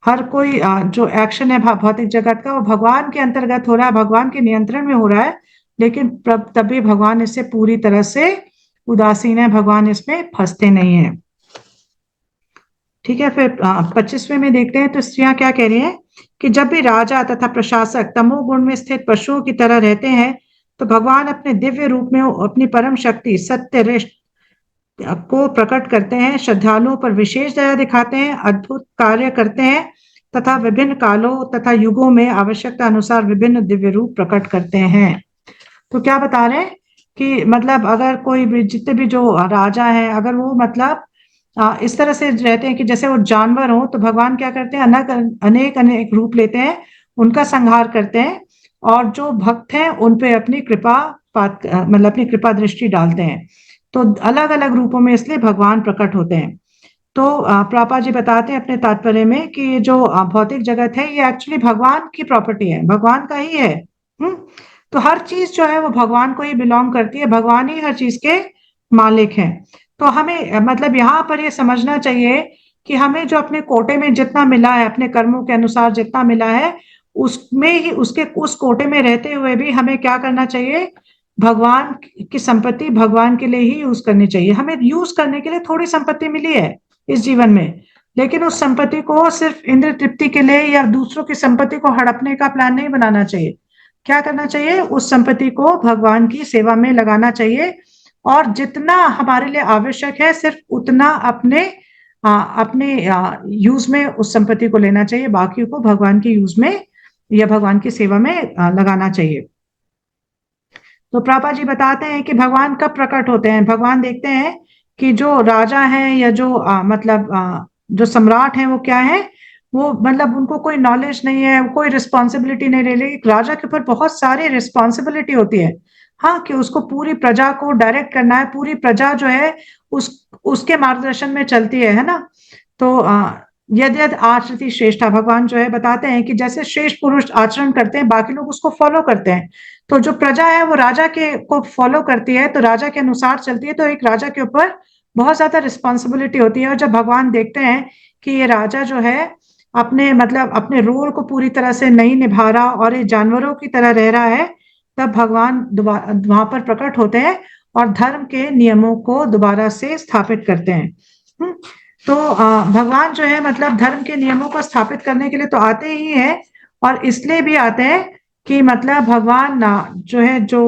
हर कोई जो एक्शन है भौतिक जगत का, वो भगवान के अंतर्गत हो रहा है, भगवान के नियंत्रण में हो रहा है, लेकिन तभी भगवान इससे पूरी तरह से उदासीन है, भगवान इसमें फंसते नहीं है। ठीक है, फिर 25वें में देखते हैं तो स्त्रियां क्या कह रही हैं कि जब भी राजा तथा प्रशासक तमोगुण में स्थित पशुओं की तरह रहते हैं, तो भगवान अपने दिव्य रूप में अपनी परम शक्ति सत्य को प्रकट करते हैं, श्रद्धालुओं पर विशेष दया दिखाते हैं, अद्भुत कार्य करते हैं तथा विभिन्न कालों तथा युगों में आवश्यकता अनुसार विभिन्न दिव्य रूप प्रकट करते हैं। तो क्या बता रहे हैं कि मतलब अगर कोई भी, जितने भी जो राजा हैं, अगर वो मतलब इस तरह से रहते हैं कि जैसे वो जानवर हो, तो भगवान क्या करते हैं, अनेक अनेक रूप लेते हैं, उनका संहार करते हैं, और जो भक्त हैं उन पे अपनी कृपा मतलब अपनी कृपा दृष्टि डालते हैं। तो अलग अलग रूपों में इसलिए भगवान प्रकट होते हैं। तो प्रभुपाद जी बताते हैं अपने तात्पर्य में कि ये जो भौतिक जगत है, ये एक्चुअली भगवान की प्रॉपर्टी है, भगवान का ही है। हम्म। तो हर चीज जो है वो भगवान को ही बिलोंग करती है, भगवान ही हर चीज के मालिक हैं। तो हमें मतलब यहाँ पर ये समझना चाहिए कि हमें जो अपने कोटे में जितना मिला है, अपने कर्मों के अनुसार जितना मिला है, उसमें ही उसके उस कोटे में रहते हुए भी हमें क्या करना चाहिए, भगवान की संपत्ति भगवान के लिए ही यूज करनी चाहिए। हमें यूज करने के लिए थोड़ी संपत्ति मिली है इस जीवन में, लेकिन उस संपत्ति को सिर्फ इंद्र तृप्ति के लिए या दूसरों की संपत्ति को हड़पने का प्लान नहीं बनाना चाहिए। क्या करना चाहिए, उस संपत्ति को भगवान की सेवा में लगाना चाहिए, और जितना हमारे लिए आवश्यक है सिर्फ उतना अपने यूज में उस संपत्ति को लेना चाहिए, बाकी को भगवान के यूज में या भगवान की सेवा में लगाना चाहिए। तो प्रभुपाद जी बताते हैं कि भगवान कब प्रकट होते हैं। भगवान देखते हैं कि जो राजा हैं या जो जो सम्राट हैं वो क्या है, वो मतलब उनको कोई नॉलेज नहीं है, कोई रिस्पॉन्सिबिलिटी नहीं ले रही। राजा के ऊपर बहुत सारी रिस्पॉन्सिबिलिटी होती है, हाँ, कि उसको पूरी प्रजा को डायरेक्ट करना है, पूरी प्रजा जो है उसके मार्गदर्शन में चलती है ना। तो यद यद आचरति श्रेष्ठा, भगवान जो है बताते हैं कि जैसे श्रेष्ठ पुरुष आचरण करते हैं, बाकी लोग उसको फॉलो करते हैं। तो जो प्रजा है वो राजा के को फॉलो करती है, तो राजा के अनुसार चलती है, तो एक राजा के ऊपर बहुत ज्यादा रिस्पॉन्सिबिलिटी होती है। और जब भगवान देखते हैं कि ये राजा जो है अपने मतलब अपने रोल को पूरी तरह से नहीं निभा रहा और ये जानवरों की तरह रह रहा है, तब भगवान वहां पर प्रकट होते हैं और धर्म के नियमों को दोबारा से स्थापित करते हैं। तो भगवान जो है मतलब धर्म के नियमों को स्थापित करने के लिए तो आते ही हैं, और इसलिए भी आते हैं कि मतलब भगवान जो है जो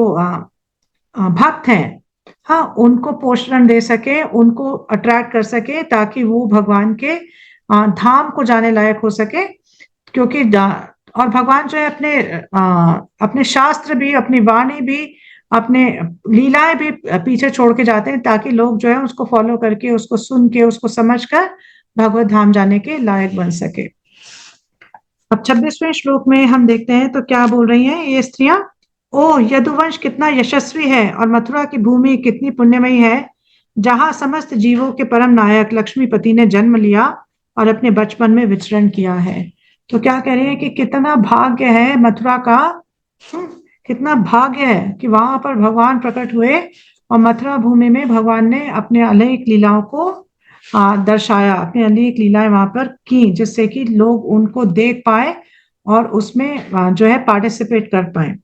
भक्त हैं, हाँ, उनको पोषण दे सके, उनको अट्रैक्ट कर सके, ताकि वो भगवान के धाम को जाने लायक हो सके। क्योंकि और भगवान जो है अपने शास्त्र भी, अपनी वाणी भी, अपने लीलाएं भी पीछे छोड़ के जाते हैं, ताकि लोग जो है उसको फॉलो करके, उसको सुन के, उसको समझ कर भगवत धाम जाने के लायक बन सके। अब 26वें श्लोक में हम देखते हैं तो क्या बोल रही हैं ये स्त्रियां। ओ यदुवंश कितना यशस्वी है, और मथुरा की भूमि कितनी पुण्यमयी है, जहां समस्त जीवों के परम नायक लक्ष्मीपति ने जन्म लिया और अपने बचपन में विचरण किया है। तो क्या कह रही है कि कितना भाग्य है मथुरा का, कितना भाग्य है कि वहां पर भगवान प्रकट हुए और मथुरा भूमि में भगवान ने अपने अनेक लीलाओं को दर्शाया, अपनी अनेक लीलाएं वहां पर की, जिससे कि लोग उनको देख पाए और उसमें जो है पार्टिसिपेट कर पाए।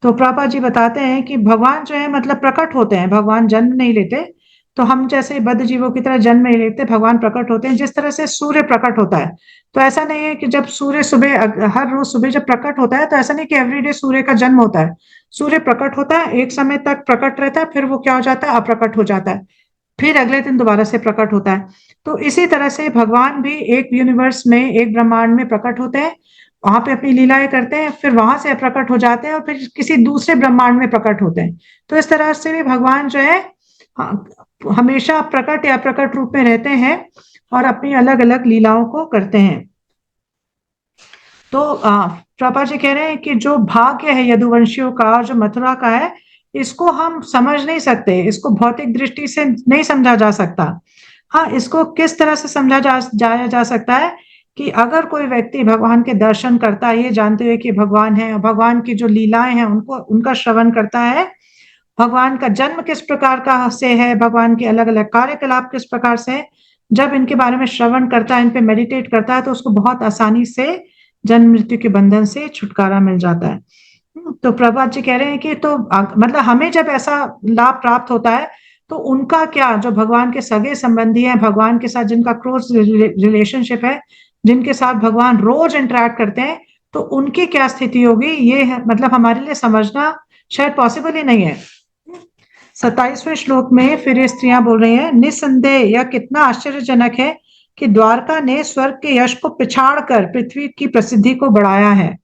तो प्रभुपाद जी बताते हैं कि भगवान जो है मतलब प्रकट होते हैं, भगवान जन्म नहीं लेते। तो हम जैसे बद्ध जीवों की तरह जन्म नहीं लेते, भगवान प्रकट होते हैं। जिस तरह से सूर्य प्रकट होता है, तो ऐसा नहीं है कि जब सूर्य सुबह हर रोज सुबह जब प्रकट होता है, तो ऐसा नहीं कि एवरीडे सूर्य का जन्म होता है। सूर्य प्रकट होता है, एक समय तक प्रकट रहता है, फिर वो क्या हो जाता है, अप्रकट हो जाता है, फिर अगले दिन दोबारा से प्रकट होता है। तो इसी तरह से भगवान भी एक यूनिवर्स में, एक ब्रह्मांड में प्रकट होते हैं, वहां पे अपनी लीलाएं करते हैं, फिर वहां से प्रकट हो जाते हैं और फिर किसी दूसरे ब्रह्मांड में प्रकट होते हैं। तो इस तरह से भी भगवान जो है हमेशा प्रकट या प्रकट रूप में रहते हैं और अपनी अलग अलग लीलाओं को करते हैं। तो प्रभुपाद जी कह रहे हैं कि जो भाग्य है यदुवंशियों का और जो मथुरा का है, इसको हम समझ नहीं सकते, इसको भौतिक दृष्टि से नहीं समझा जा सकता। हाँ, इसको किस तरह से समझा जाया जा सकता है कि अगर कोई व्यक्ति भगवान के दर्शन करता है, ये जानते हुए कि भगवान है, भगवान की जो लीलाएं हैं उनको उनका श्रवण करता है, भगवान का जन्म किस प्रकार का से है, भगवान के अलग अलग कार्यकलाप किस प्रकार से है, जब इनके बारे में श्रवण करता है, इन पे मेडिटेट करता है, तो उसको बहुत आसानी से जन्म मृत्यु के बंधन से छुटकारा मिल जाता है। तो प्रभुपाद जी कह रहे हैं कि तो मतलब हमें जब ऐसा लाभ प्राप्त होता है, तो उनका क्या, जो भगवान के सगे संबंधी हैं, भगवान के साथ जिनका क्लोज रिलेशनशिप है, जिनके साथ भगवान रोज इंटरेक्ट करते हैं, तो उनकी क्या स्थिति होगी, ये है मतलब हमारे लिए समझना शायद पॉसिबल ही नहीं है। 27वें श्लोक में फिर ये स्त्रियां बोल रही हैं, निसंदेह यह कितना आश्चर्यजनक है कि द्वारका ने स्वर्ग के यश को पिछाड़ कर पृथ्वी की प्रसिद्धि को बढ़ाया है।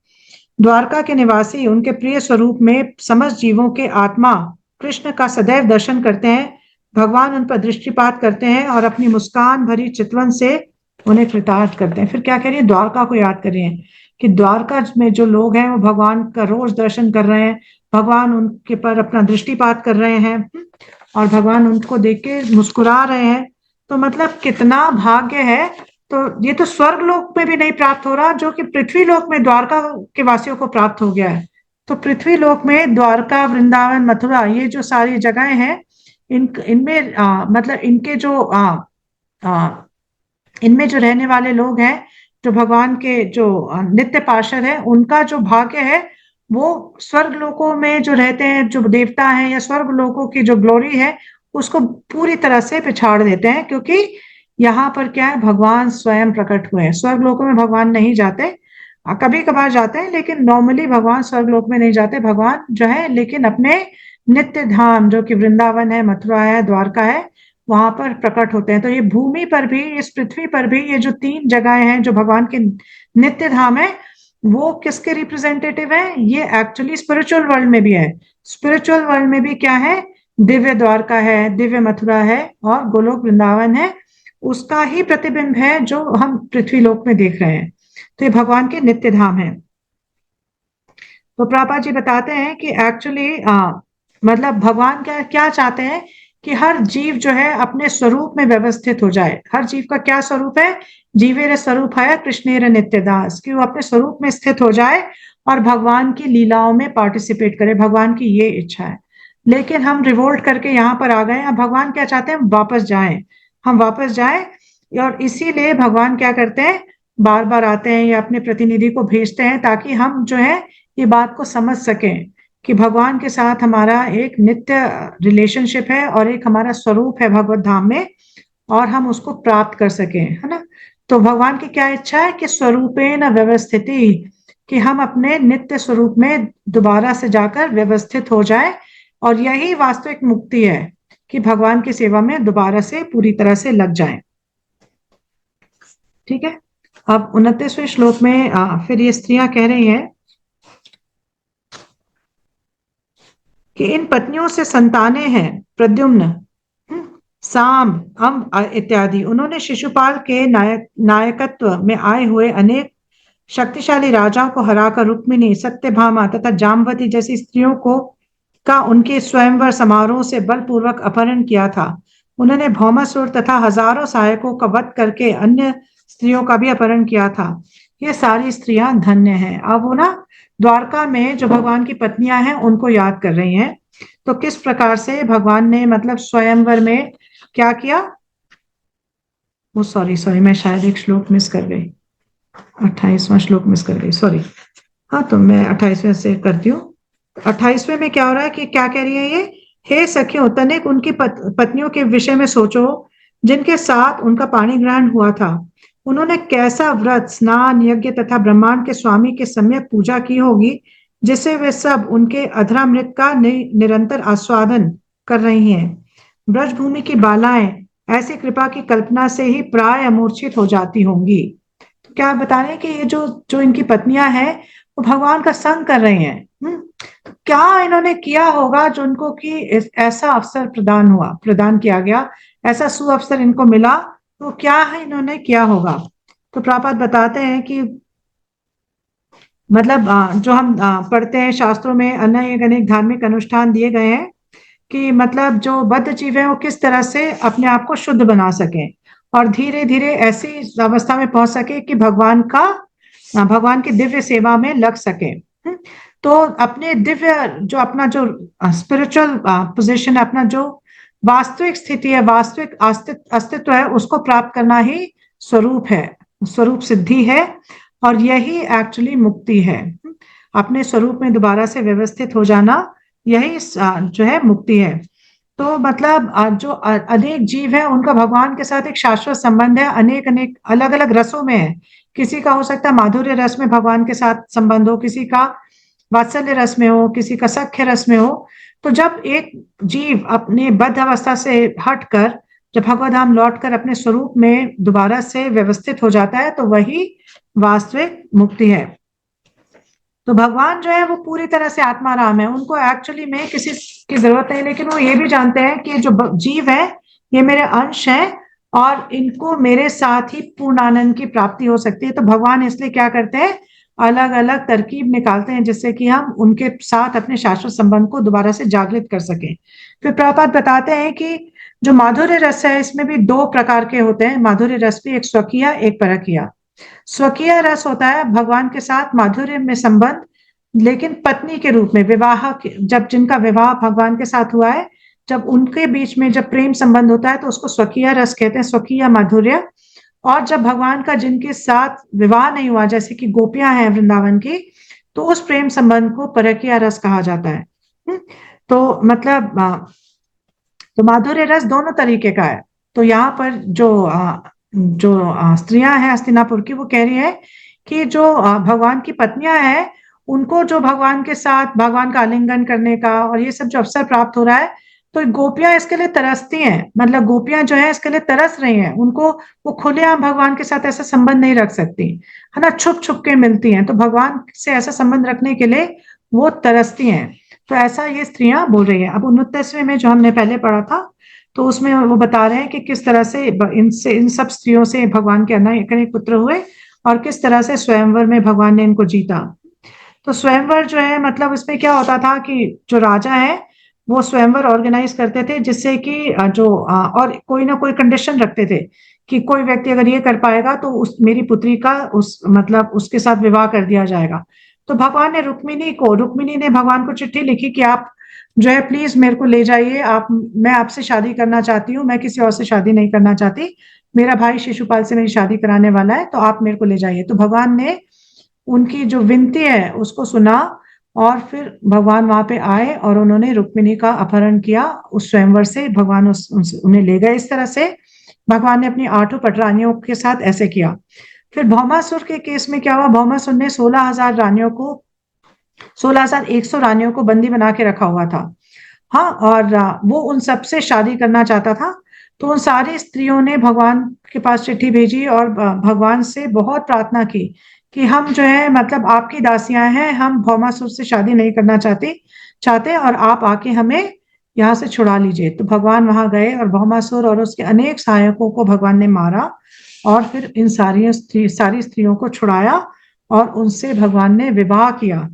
द्वारका के निवासी उनके प्रिय स्वरूप में समस्त जीवों के आत्मा कृष्ण का सदैव दर्शन करते हैं। भगवान उन पर दृष्टिपात करते हैं और अपनी मुस्कान भरी चितवन से उन्हें कृतार्थ करते हैं। फिर क्या कह रही है, द्वारका को याद कर रही है कि द्वारका में जो लोग हैं वो भगवान का रोज दर्शन कर रहे हैं, भगवान उनके पर अपना दृष्टिपात कर रहे हैं और भगवान उनको देख के मुस्कुरा रहे हैं। तो मतलब कितना भाग्य है। तो ये तो स्वर्ग लोक में भी नहीं प्राप्त हो रहा, जो कि पृथ्वी लोक में द्वारका के वासियों को प्राप्त हो गया है। तो पृथ्वी लोक में द्वारका, वृंदावन, मथुरा, ये जो सारी जगहें हैं, इनमें मतलब इनके जो इनमें जो रहने वाले लोग हैं, जो भगवान के जो नित्य पार्षद हैं, उनका जो भाग्य है वो स्वर्ग लोकों में जो रहते हैं, जो देवता हैं या स्वर्ग लोकों की जो ग्लोरी है, उसको पूरी तरह से पिछाड़ देते हैं। क्योंकि यहाँ पर क्या है, भगवान स्वयं प्रकट हुए हैं। स्वर्ग लोकों में भगवान नहीं जाते, कभी कभार जाते हैं, लेकिन नॉर्मली भगवान स्वर्ग लोक में नहीं जाते। भगवान जो है लेकिन अपने नित्य धाम, जो कि वृंदावन है, मथुरा है, द्वारका है, वहां पर प्रकट होते हैं। तो ये भूमि पर भी, इस पृथ्वी पर भी, ये जो 3 जगहें हैं जो भगवान के नित्य धाम है, वो किसके रिप्रेजेंटेटिव है? ये एक्चुअली स्पिरिचुअल वर्ल्ड में भी है। स्पिरिचुअल वर्ल्ड में भी क्या है, दिव्य द्वारका है, दिव्य मथुरा है और गोलोक वृंदावन है, उसका ही प्रतिबिंब है जो हम पृथ्वी लोक में देख रहे हैं। तो ये भगवान के नित्य धाम है। तो प्रभुपाद जी बताते हैं कि एक्चुअली मतलब भगवान क्या क्या चाहते हैं कि हर जीव जो है अपने स्वरूप में व्यवस्थित हो जाए। हर जीव का क्या स्वरूप है? जीवेर स्वरूप है कृष्णेर नित्यदास, कि वो अपने स्वरूप में स्थित हो जाए और भगवान की लीलाओं में पार्टिसिपेट करे। भगवान की ये इच्छा है। लेकिन हम रिवोल्ट करके यहाँ पर आ गए। अब भगवान क्या चाहते हैं? वापस जाएं, हम वापस जाएं। और इसीलिए भगवान क्या करते हैं, बार बार आते हैं या अपने प्रतिनिधि को भेजते हैं, ताकि हम जो है ये बात को समझ सकें कि भगवान के साथ हमारा एक नित्य रिलेशनशिप है और एक हमारा स्वरूप है भगवत धाम में, और हम उसको प्राप्त कर सकें, है ना। तो भगवान की क्या इच्छा है कि स्वरूपेण व्यवस्थिति, कि हम अपने नित्य स्वरूप में दोबारा से जाकर व्यवस्थित हो जाए। और यही वास्तविक मुक्ति है कि भगवान की सेवा में दोबारा से पूरी तरह से लग जाए। ठीक है। अब 29वें श्लोक में फिर ये स्त्रियां कह रही हैं कि इन पत्नियों से संतानें हैं प्रद्युम्न, साम, इत्यादि। उन्होंने शिशुपाल के नायकत्व में आए हुए अनेक शक्तिशाली राजाओं को हराकर रुक्मिणी, सत्यभामा तथा जाम्बवती जैसी स्त्रियों को का उनके स्वयंवर समारोह से बलपूर्वक अपहरण किया था। उन्होंने भौमासुर तथा हजारों सहायकों का वध करके अन्य स्त्रियों का भी अपहरण किया था। ये सारी स्त्रियां धन्य हैं। अब वो ना द्वारका में जो भगवान की पत्नियां हैं उनको याद कर रही हैं। तो किस प्रकार से भगवान ने मतलब स्वयंवर में क्या किया? वो सॉरी मैं शायद एक श्लोक मिस कर गई, 28वां श्लोक मिस कर गई, सॉरी। हाँ, तो मैं 28वें से करती हूँ। 28वें में क्या हो रहा है कि क्या कह रही है ये, हे सखियों, तनिक उनकी पत्नियों के विषय में सोचो जिनके साथ उनका पाणी ग्रहण हुआ था। उन्होंने कैसा व्रत, स्नान, यज्ञ तथा ब्रह्मांड के स्वामी के सम्यक पूजा की होगी, जिससे वे सब उनके अधरामृत का निरंतर आस्वादन कर रही हैं। ब्रजभूमि की बालाएं ऐसी कृपा की कल्पना से ही प्राय मूर्छित हो जाती होंगी। तो क्या बता रहे हैं कि ये जो जो इनकी पत्नियां हैं वो भगवान का संग कर रही हैं। तो क्या इन्होंने किया होगा जो उनको कि ऐसा अवसर प्रदान किया गया, ऐसा सुअवसर इनको मिला, तो क्या है इन्होंने किया होगा। तो प्रभुपाद बताते हैं कि मतलब जो हम पढ़ते हैं शास्त्रों में, अनेक अनेक धार्मिक अनुष्ठान दिए गए हैं कि मतलब जो बद्ध जीव है वो किस तरह से अपने आप को शुद्ध बना सके और धीरे धीरे ऐसी अवस्था में पहुंच सके कि भगवान की दिव्य सेवा में लग सके। तो अपने दिव्य जो अपना जो स्पिरिचुअल पोजीशन, अपना जो वास्तविक स्थिति है, वास्तविक अस्तित्व है, उसको प्राप्त करना ही स्वरूप है, स्वरूप सिद्धि है, और यही एक्चुअली मुक्ति है। अपने स्वरूप में दोबारा से व्यवस्थित हो जाना, यही जो है मुक्ति है। तो मतलब जो अनेक जीव है उनका भगवान के साथ एक शाश्वत संबंध है, अनेक अनेक अलग अलग रसों में है। किसी का हो सकता है माधुर्य रस में भगवान के साथ संबंध हो, किसी का वात्सल्य रस में हो, किसी का सख्य रस में हो। तो जब एक जीव अपने बद्ध अवस्था से हटकर जब भगवत धाम लौटकर अपने स्वरूप में दोबारा से व्यवस्थित हो जाता है, तो वही वास्तविक मुक्ति है। तो भगवान जो है वो पूरी तरह से आत्माराम है, उनको एक्चुअली में किसी की जरूरत नहीं, लेकिन वो ये भी जानते हैं कि जो जीव है ये मेरे अंश है और इनको मेरे साथ ही पूर्ण आनंद की प्राप्ति हो सकती है। तो भगवान इसलिए क्या करते हैं, अलग अलग तरकीब निकालते हैं जिससे कि हम उनके साथ अपने शाश्वत संबंध को दोबारा से जागृत कर सकें। फिर प्रभुपाद बताते हैं कि जो माधुर्य रस है इसमें भी दो प्रकार के होते हैं। माधुर्य रस भी एक स्वकीय एक परकीय। स्वकीय रस होता है भगवान के साथ माधुर्य में संबंध, लेकिन पत्नी के रूप में, विवाह जब जिनका विवाह भगवान के साथ हुआ है, जब उनके बीच में जब प्रेम संबंध होता है तो उसको स्वकीय रस कहते हैं, स्वकीय माधुर्य। और जब भगवान का जिनके साथ विवाह नहीं हुआ, जैसे कि गोपियां हैं वृंदावन की, तो उस प्रेम संबंध को परकीय रस कहा जाता है। तो मतलब तो माधुर्य रस दोनों तरीके का है। तो यहाँ पर जो स्त्रियां हैं हस्तिनापुर की, वो कह रही है कि जो भगवान की पत्नियां हैं उनको जो भगवान के साथ भगवान का आलिंगन करने का और ये सब जो अवसर प्राप्त हो रहा है, तो गोपियां इसके लिए तरसती हैं। मतलब गोपियां जो है इसके लिए तरस रही हैं, उनको वो खुलेआम भगवान के साथ ऐसा संबंध नहीं रख सकती है ना, छुप छुप के मिलती हैं। तो भगवान से ऐसा संबंध रखने के लिए वो तरसती हैं। तो ऐसा ये स्त्रियां बोल रही है। अब 29वें में जो हमने पहले पढ़ा था, तो उसमें वो बता रहे हैं कि किस तरह से इन सब स्त्रियों से भगवान के अनेक पुत्र हुए और किस तरह से स्वयंवर में भगवान ने इनको जीता। तो स्वयंवर जो है मतलब इसमें क्या होता था कि जो राजा है वो स्वयंवर ऑर्गेनाइज करते थे, जिससे कि और कोई ना कोई कंडीशन रखते थे कि कोई व्यक्ति अगर ये कर पाएगा तो उस मेरी पुत्री का उस मतलब उसके साथ विवाह कर दिया जाएगा। तो भगवान ने रुक्मिणी ने भगवान को चिट्ठी लिखी कि आप जो है प्लीज मेरे को ले जाइए, आप मैं आपसे शादी करना चाहती हूँ, मैं किसी और से शादी नहीं करना चाहती, मेरा भाई शिशुपाल से मेरी शादी कराने वाला है, तो आप मेरे को ले जाइए। तो भगवान ने उनकी जो विनती है उसको सुना और फिर भगवान वहां पे आए और उन्होंने रुक्मिणी का अपहरण किया उस स्वयंवर से। भगवान उन्हें ले गए। इस तरह से भगवान ने अपनी 8 पटरानियों के साथ ऐसे किया। फिर भौमासुर के केस में क्या हुआ, भौमासुर ने 16,100 रानियों को बंदी बना के रखा हुआ था। हाँ, और वो उन सबसे शादी करना चाहता था। तो उन सारी स्त्रियों ने भगवान के पास चिट्ठी भेजी और भगवान से बहुत प्रार्थना की कि हम जो है मतलब आपकी दासियां हैं, हम भौमासुर से शादी नहीं करना चाहते और आप आके हमें यहाँ से छुड़ा लीजिए। तो भगवान वहां गए और भौमासुर और उसके अनेक सहायकों को भगवान ने मारा और फिर इन सारी स्त्रियों को छुड़ाया और उनसे भगवान ने विवाह किया।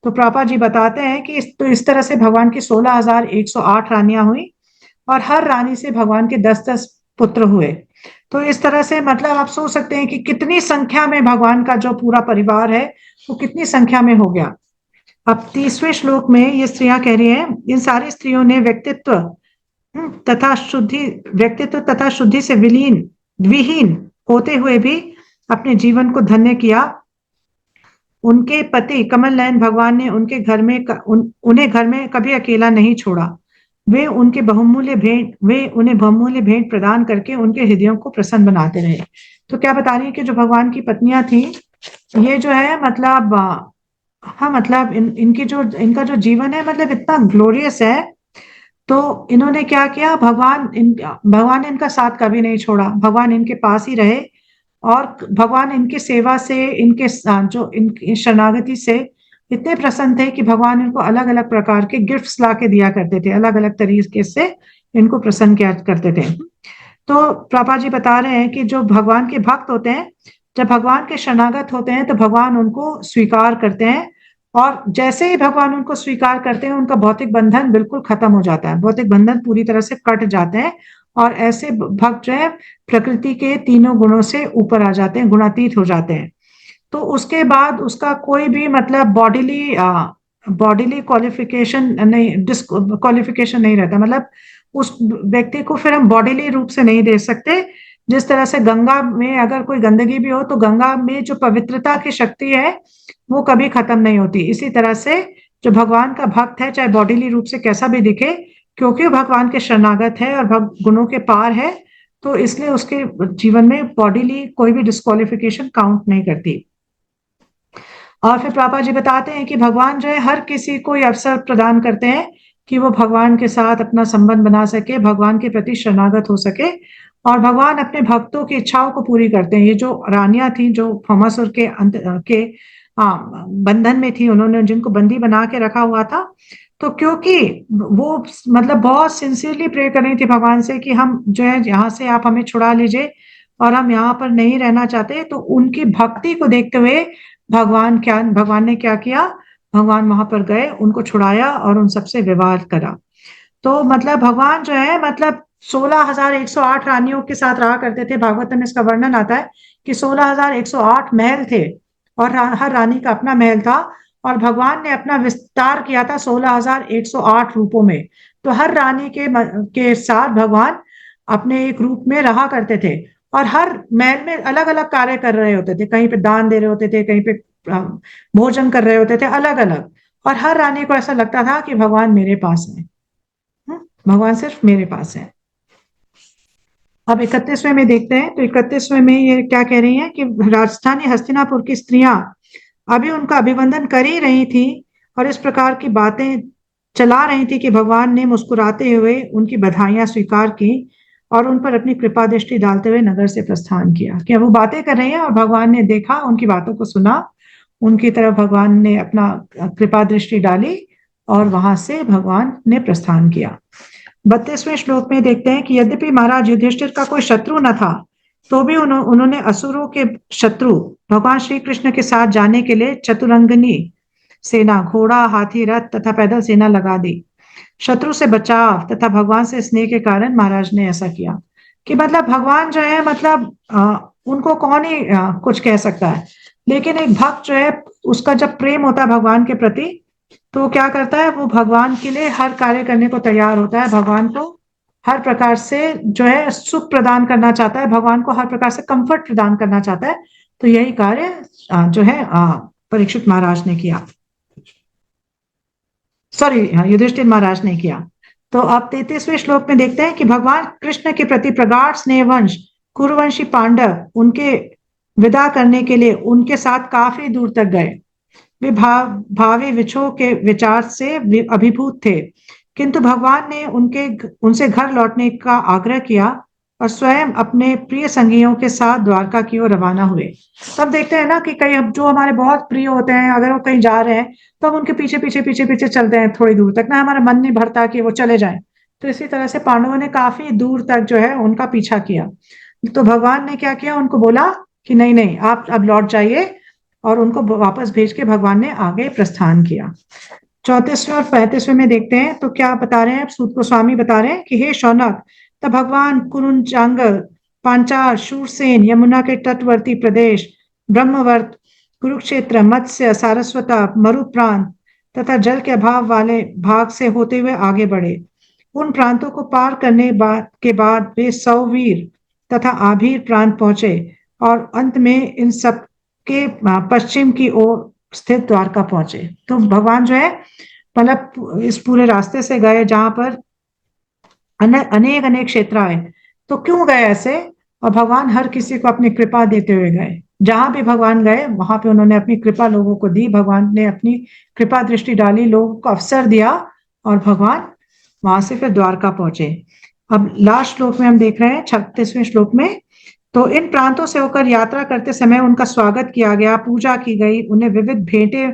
तो प्रभुपाद जी बताते हैं कि इस तरह से भगवान की 16,108 रानियां हुई और हर रानी से भगवान के 10-10 पुत्र हुए। तो इस तरह से मतलब आप सोच सकते हैं कि कितनी संख्या में भगवान का जो पूरा परिवार है वो कितनी संख्या में हो गया। अब 30वें श्लोक में ये स्त्रियां कह रही हैं, इन सारी स्त्रियों ने व्यक्तित्व तथा शुद्धि से विहीन होते हुए भी अपने जीवन को धन्य किया। उनके पति कमल नयन भगवान ने उन्हें घर में कभी अकेला नहीं छोड़ा। वे उन्हें बहुमूल्य भेंट प्रदान करके उनके हृदयों को प्रसन्न बनाते रहे। तो क्या बता रही है कि जो भगवान की पत्नियां थी, ये जो है मतलब हाँ मतलब इनका जो जीवन है मतलब इतना ग्लोरियस है। तो इन्होंने क्या किया, भगवान ने इनका साथ कभी नहीं छोड़ा, भगवान इनके पास ही रहे और भगवान इनकी सेवा से इनकी शरणागति से इतने प्रसन्न थे कि भगवान इनको अलग अलग प्रकार के गिफ्ट्स ला के दिया करते थे, अलग अलग तरीके से इनको प्रसन्न किया करते थे। तो प्रभा जी बता रहे हैं कि जो भगवान के भक्त होते हैं, जब भगवान के शरणागत होते हैं तो भगवान उनको स्वीकार करते हैं और जैसे ही भगवान उनको स्वीकार करते हैं उनका भौतिक बंधन बिल्कुल खत्म हो जाता है, भौतिक बंधन पूरी तरह से कट जाते हैं और ऐसे भक्त जो है प्रकृति के तीनों गुणों से ऊपर आ जाते हैं, गुणातीत हो जाते हैं। तो उसके बाद उसका कोई भी मतलब बॉडीली क्वालिफिकेशन नहीं, डिस्क्वालिफिकेशन नहीं रहता। मतलब उस व्यक्ति को फिर हम बॉडीली रूप से नहीं दे सकते। जिस तरह से गंगा में अगर कोई गंदगी भी हो तो गंगा में जो पवित्रता की शक्ति है वो कभी खत्म नहीं होती। इसी तरह से जो भगवान का भक्त है, चाहे बॉडीली रूप से कैसा भी दिखे, क्योंकि वो भगवान के शरणागत है और गुणों के पार है, तो इसलिए उसके जीवन में बॉडीली कोई भी डिस्क्वालिफिकेशन काउंट नहीं करती। और फिर पापा जी बताते हैं कि भगवान जो है हर किसी को ये अवसर प्रदान करते हैं कि वो भगवान के साथ अपना संबंध बना सके, भगवान के प्रति शरणागत हो सके, और भगवान अपने भक्तों की इच्छाओं को पूरी करते हैं। ये जो रानियां थी जो भौमासुर के बंधन में थी, उन्होंने जिनको बंदी बना के रखा हुआ था, तो क्योंकि वो मतलब बहुत सिंसियरली प्रे कर रही थी भगवान से कि हम जो है यहाँ से आप हमें छुड़ा लीजिए और हम यहाँ पर नहीं रहना चाहते, तो उनकी भक्ति को देखते हुए भगवान ने क्या किया, भगवान वहां पर गए, उनको छुड़ाया और उन सबसे विवाह करा। तो मतलब भगवान जो है मतलब 16,108 रानियों के साथ रहा करते थे। भागवत में इसका वर्णन आता है कि 16,108 महल थे और हर रानी का अपना महल था, और भगवान ने अपना विस्तार किया था 16,108 रूपों में। तो हर रानी के साथ भगवान अपने एक रूप में रहा करते थे, और हर महल में अलग अलग कार्य कर रहे होते थे। कहीं पे दान दे रहे होते थे, कहीं पे भोजन कर रहे होते थे, अलग अलग। और हर रानी को ऐसा लगता था कि भगवान मेरे पास है, भगवान सिर्फ मेरे पास है। अब 31वें में देखते हैं, तो 31वें में ये क्या कह रही हैं कि राजधानी हस्तिनापुर की स्त्रियां अभी उनका अभिवंदन कर ही रही थी और इस प्रकार की बातें चला रही थी कि भगवान ने मुस्कुराते हुए उनकी बधाइयां स्वीकार की और उन पर अपनी कृपा दृष्टि डालते हुए नगर से प्रस्थान किया। क्या वो बातें कर रही हैं और भगवान ने देखा, उनकी बातों को सुना, उनकी तरफ भगवान ने अपना कृपा दृष्टि डाली और वहां से भगवान ने प्रस्थान किया। 32वें श्लोक में देखते हैं कि यद्यपि महाराज युधिष्ठिर का कोई शत्रु न था, तो भी उन्होंने असुरों के शत्रु भगवान श्री कृष्ण के साथ जाने के लिए चतुरंगनी सेना, घोड़ा, हाथी, रथ तथा पैदल सेना लगा दी। शत्रु से बचाव तथा भगवान से स्नेह के कारण महाराज ने ऐसा किया। कि मतलब भगवान जो है मतलब उनको कौन ही कुछ कह सकता है, लेकिन एक भक्त जो है उसका जब प्रेम होता है भगवान के प्रति, तो वो क्या करता है, वो भगवान के लिए हर कार्य करने को तैयार होता है, भगवान को हर प्रकार से जो है सुख प्रदान करना चाहता है, भगवान को हर प्रकार से कंफर्ट प्रदान करना चाहता है। तो यही कार्य जो है परीक्षित महाराज ने किया, सॉरी युधिष्ठिर महाराज ने किया। तो अब 33वें श्लोक में देखते हैं कि भगवान कृष्ण के प्रति प्रगाढ़ स्नेहवंश कुरुवंशी पांडव उनके विदा करने के लिए उनके साथ काफी दूर तक गए। वे भावी विछोह के विचार से अभिभूत थे, किंतु भगवान ने उनसे घर लौटने का आग्रह किया और स्वयं अपने प्रिय संगियों के साथ द्वारका की ओर रवाना हुए। तब देखते हैं ना कि कई जो हमारे बहुत प्रिय होते हैं, अगर वो कहीं जा रहे हैं तो हम उनके पीछे पीछे पीछे पीछे चलते हैं थोड़ी दूर तक ना, हमारा मन नहीं भरता कि वो चले जाएं। तो इसी तरह से पांडवों ने काफी दूर तक जो है उनका पीछा किया। तो भगवान ने क्या किया, उनको बोला कि नहीं नहीं आप अब लौट जाइए, और उनको वापस भेज के भगवान ने आगे प्रस्थान किया। 34वें और 35वें में देखते हैं तो क्या बता रहे हैं, सूत गोस्वामी बता रहे हैं कि हे शौनक, तब भगवान कुरुंचांगल, पांचाल, शूरसेन, यमुना के तटवर्ती प्रदेश, ब्रह्मवर्त, कुरुक्षेत्र, मत्स्य, सारस्वता, मरुप्रांत तथा जल के अभाव वाले भाग से होते हुए आगे बढ़े। उन प्रांतों को पार करने के बाद वे सौवीर तथा आभीर प्रांत पहुंचे और अंत में इन सब के पश्चिम की ओर स्थित द्वारका पहुंचे। तो भगवान जो है मतलब इस पूरे रास्ते से गए जहां पर अनेक अनेक क्षेत्र आए। तो क्यों गए ऐसे, और भगवान हर किसी को अपनी कृपा देते हुए गए। जहां भी भगवान गए वहां पे उन्होंने अपनी कृपा लोगों को दी, भगवान ने अपनी कृपा दृष्टि डाली, लोगों को अवसर दिया, और भगवान वहां से फिर द्वारका पहुंचे। अब लास्ट श्लोक में हम देख रहे हैं 36वें श्लोक में, तो इन प्रांतों से होकर यात्रा करते समय उनका स्वागत किया गया, पूजा की गई, उन्हें विविध भेंटें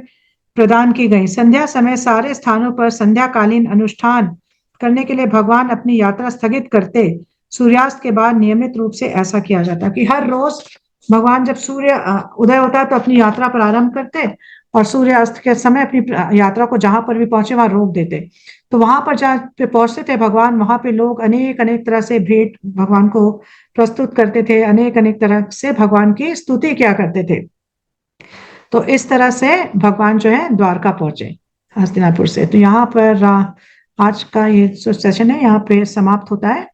प्रदान की गई। संध्या समय सारे स्थानों पर संध्याकालीन अनुष्ठान करने के लिए भगवान अपनी यात्रा स्थगित करते। सूर्यास्त के बाद नियमित रूप से ऐसा किया जाता कि हर रोज भगवान जब सूर्य उदय होता तो अपनी यात्रा प्रारंभ करते, और सूर्यास्त के समय अपनी यात्रा को जहां पर भी पहुंचे वहां रोक देते। तो वहां पर जहाँ पे पहुंचते थे भगवान, वहां पे लोग अनेक अनेक तरह से भेंट भगवान को प्रस्तुत करते थे, अनेक अनेक तरह से भगवान की स्तुति किया करते थे। तो इस तरह से भगवान जो है द्वारका पहुंचे हस्तिनापुर से। तो यहाँ पर आज का ये जो सेशन है यहाँ पे समाप्त होता है।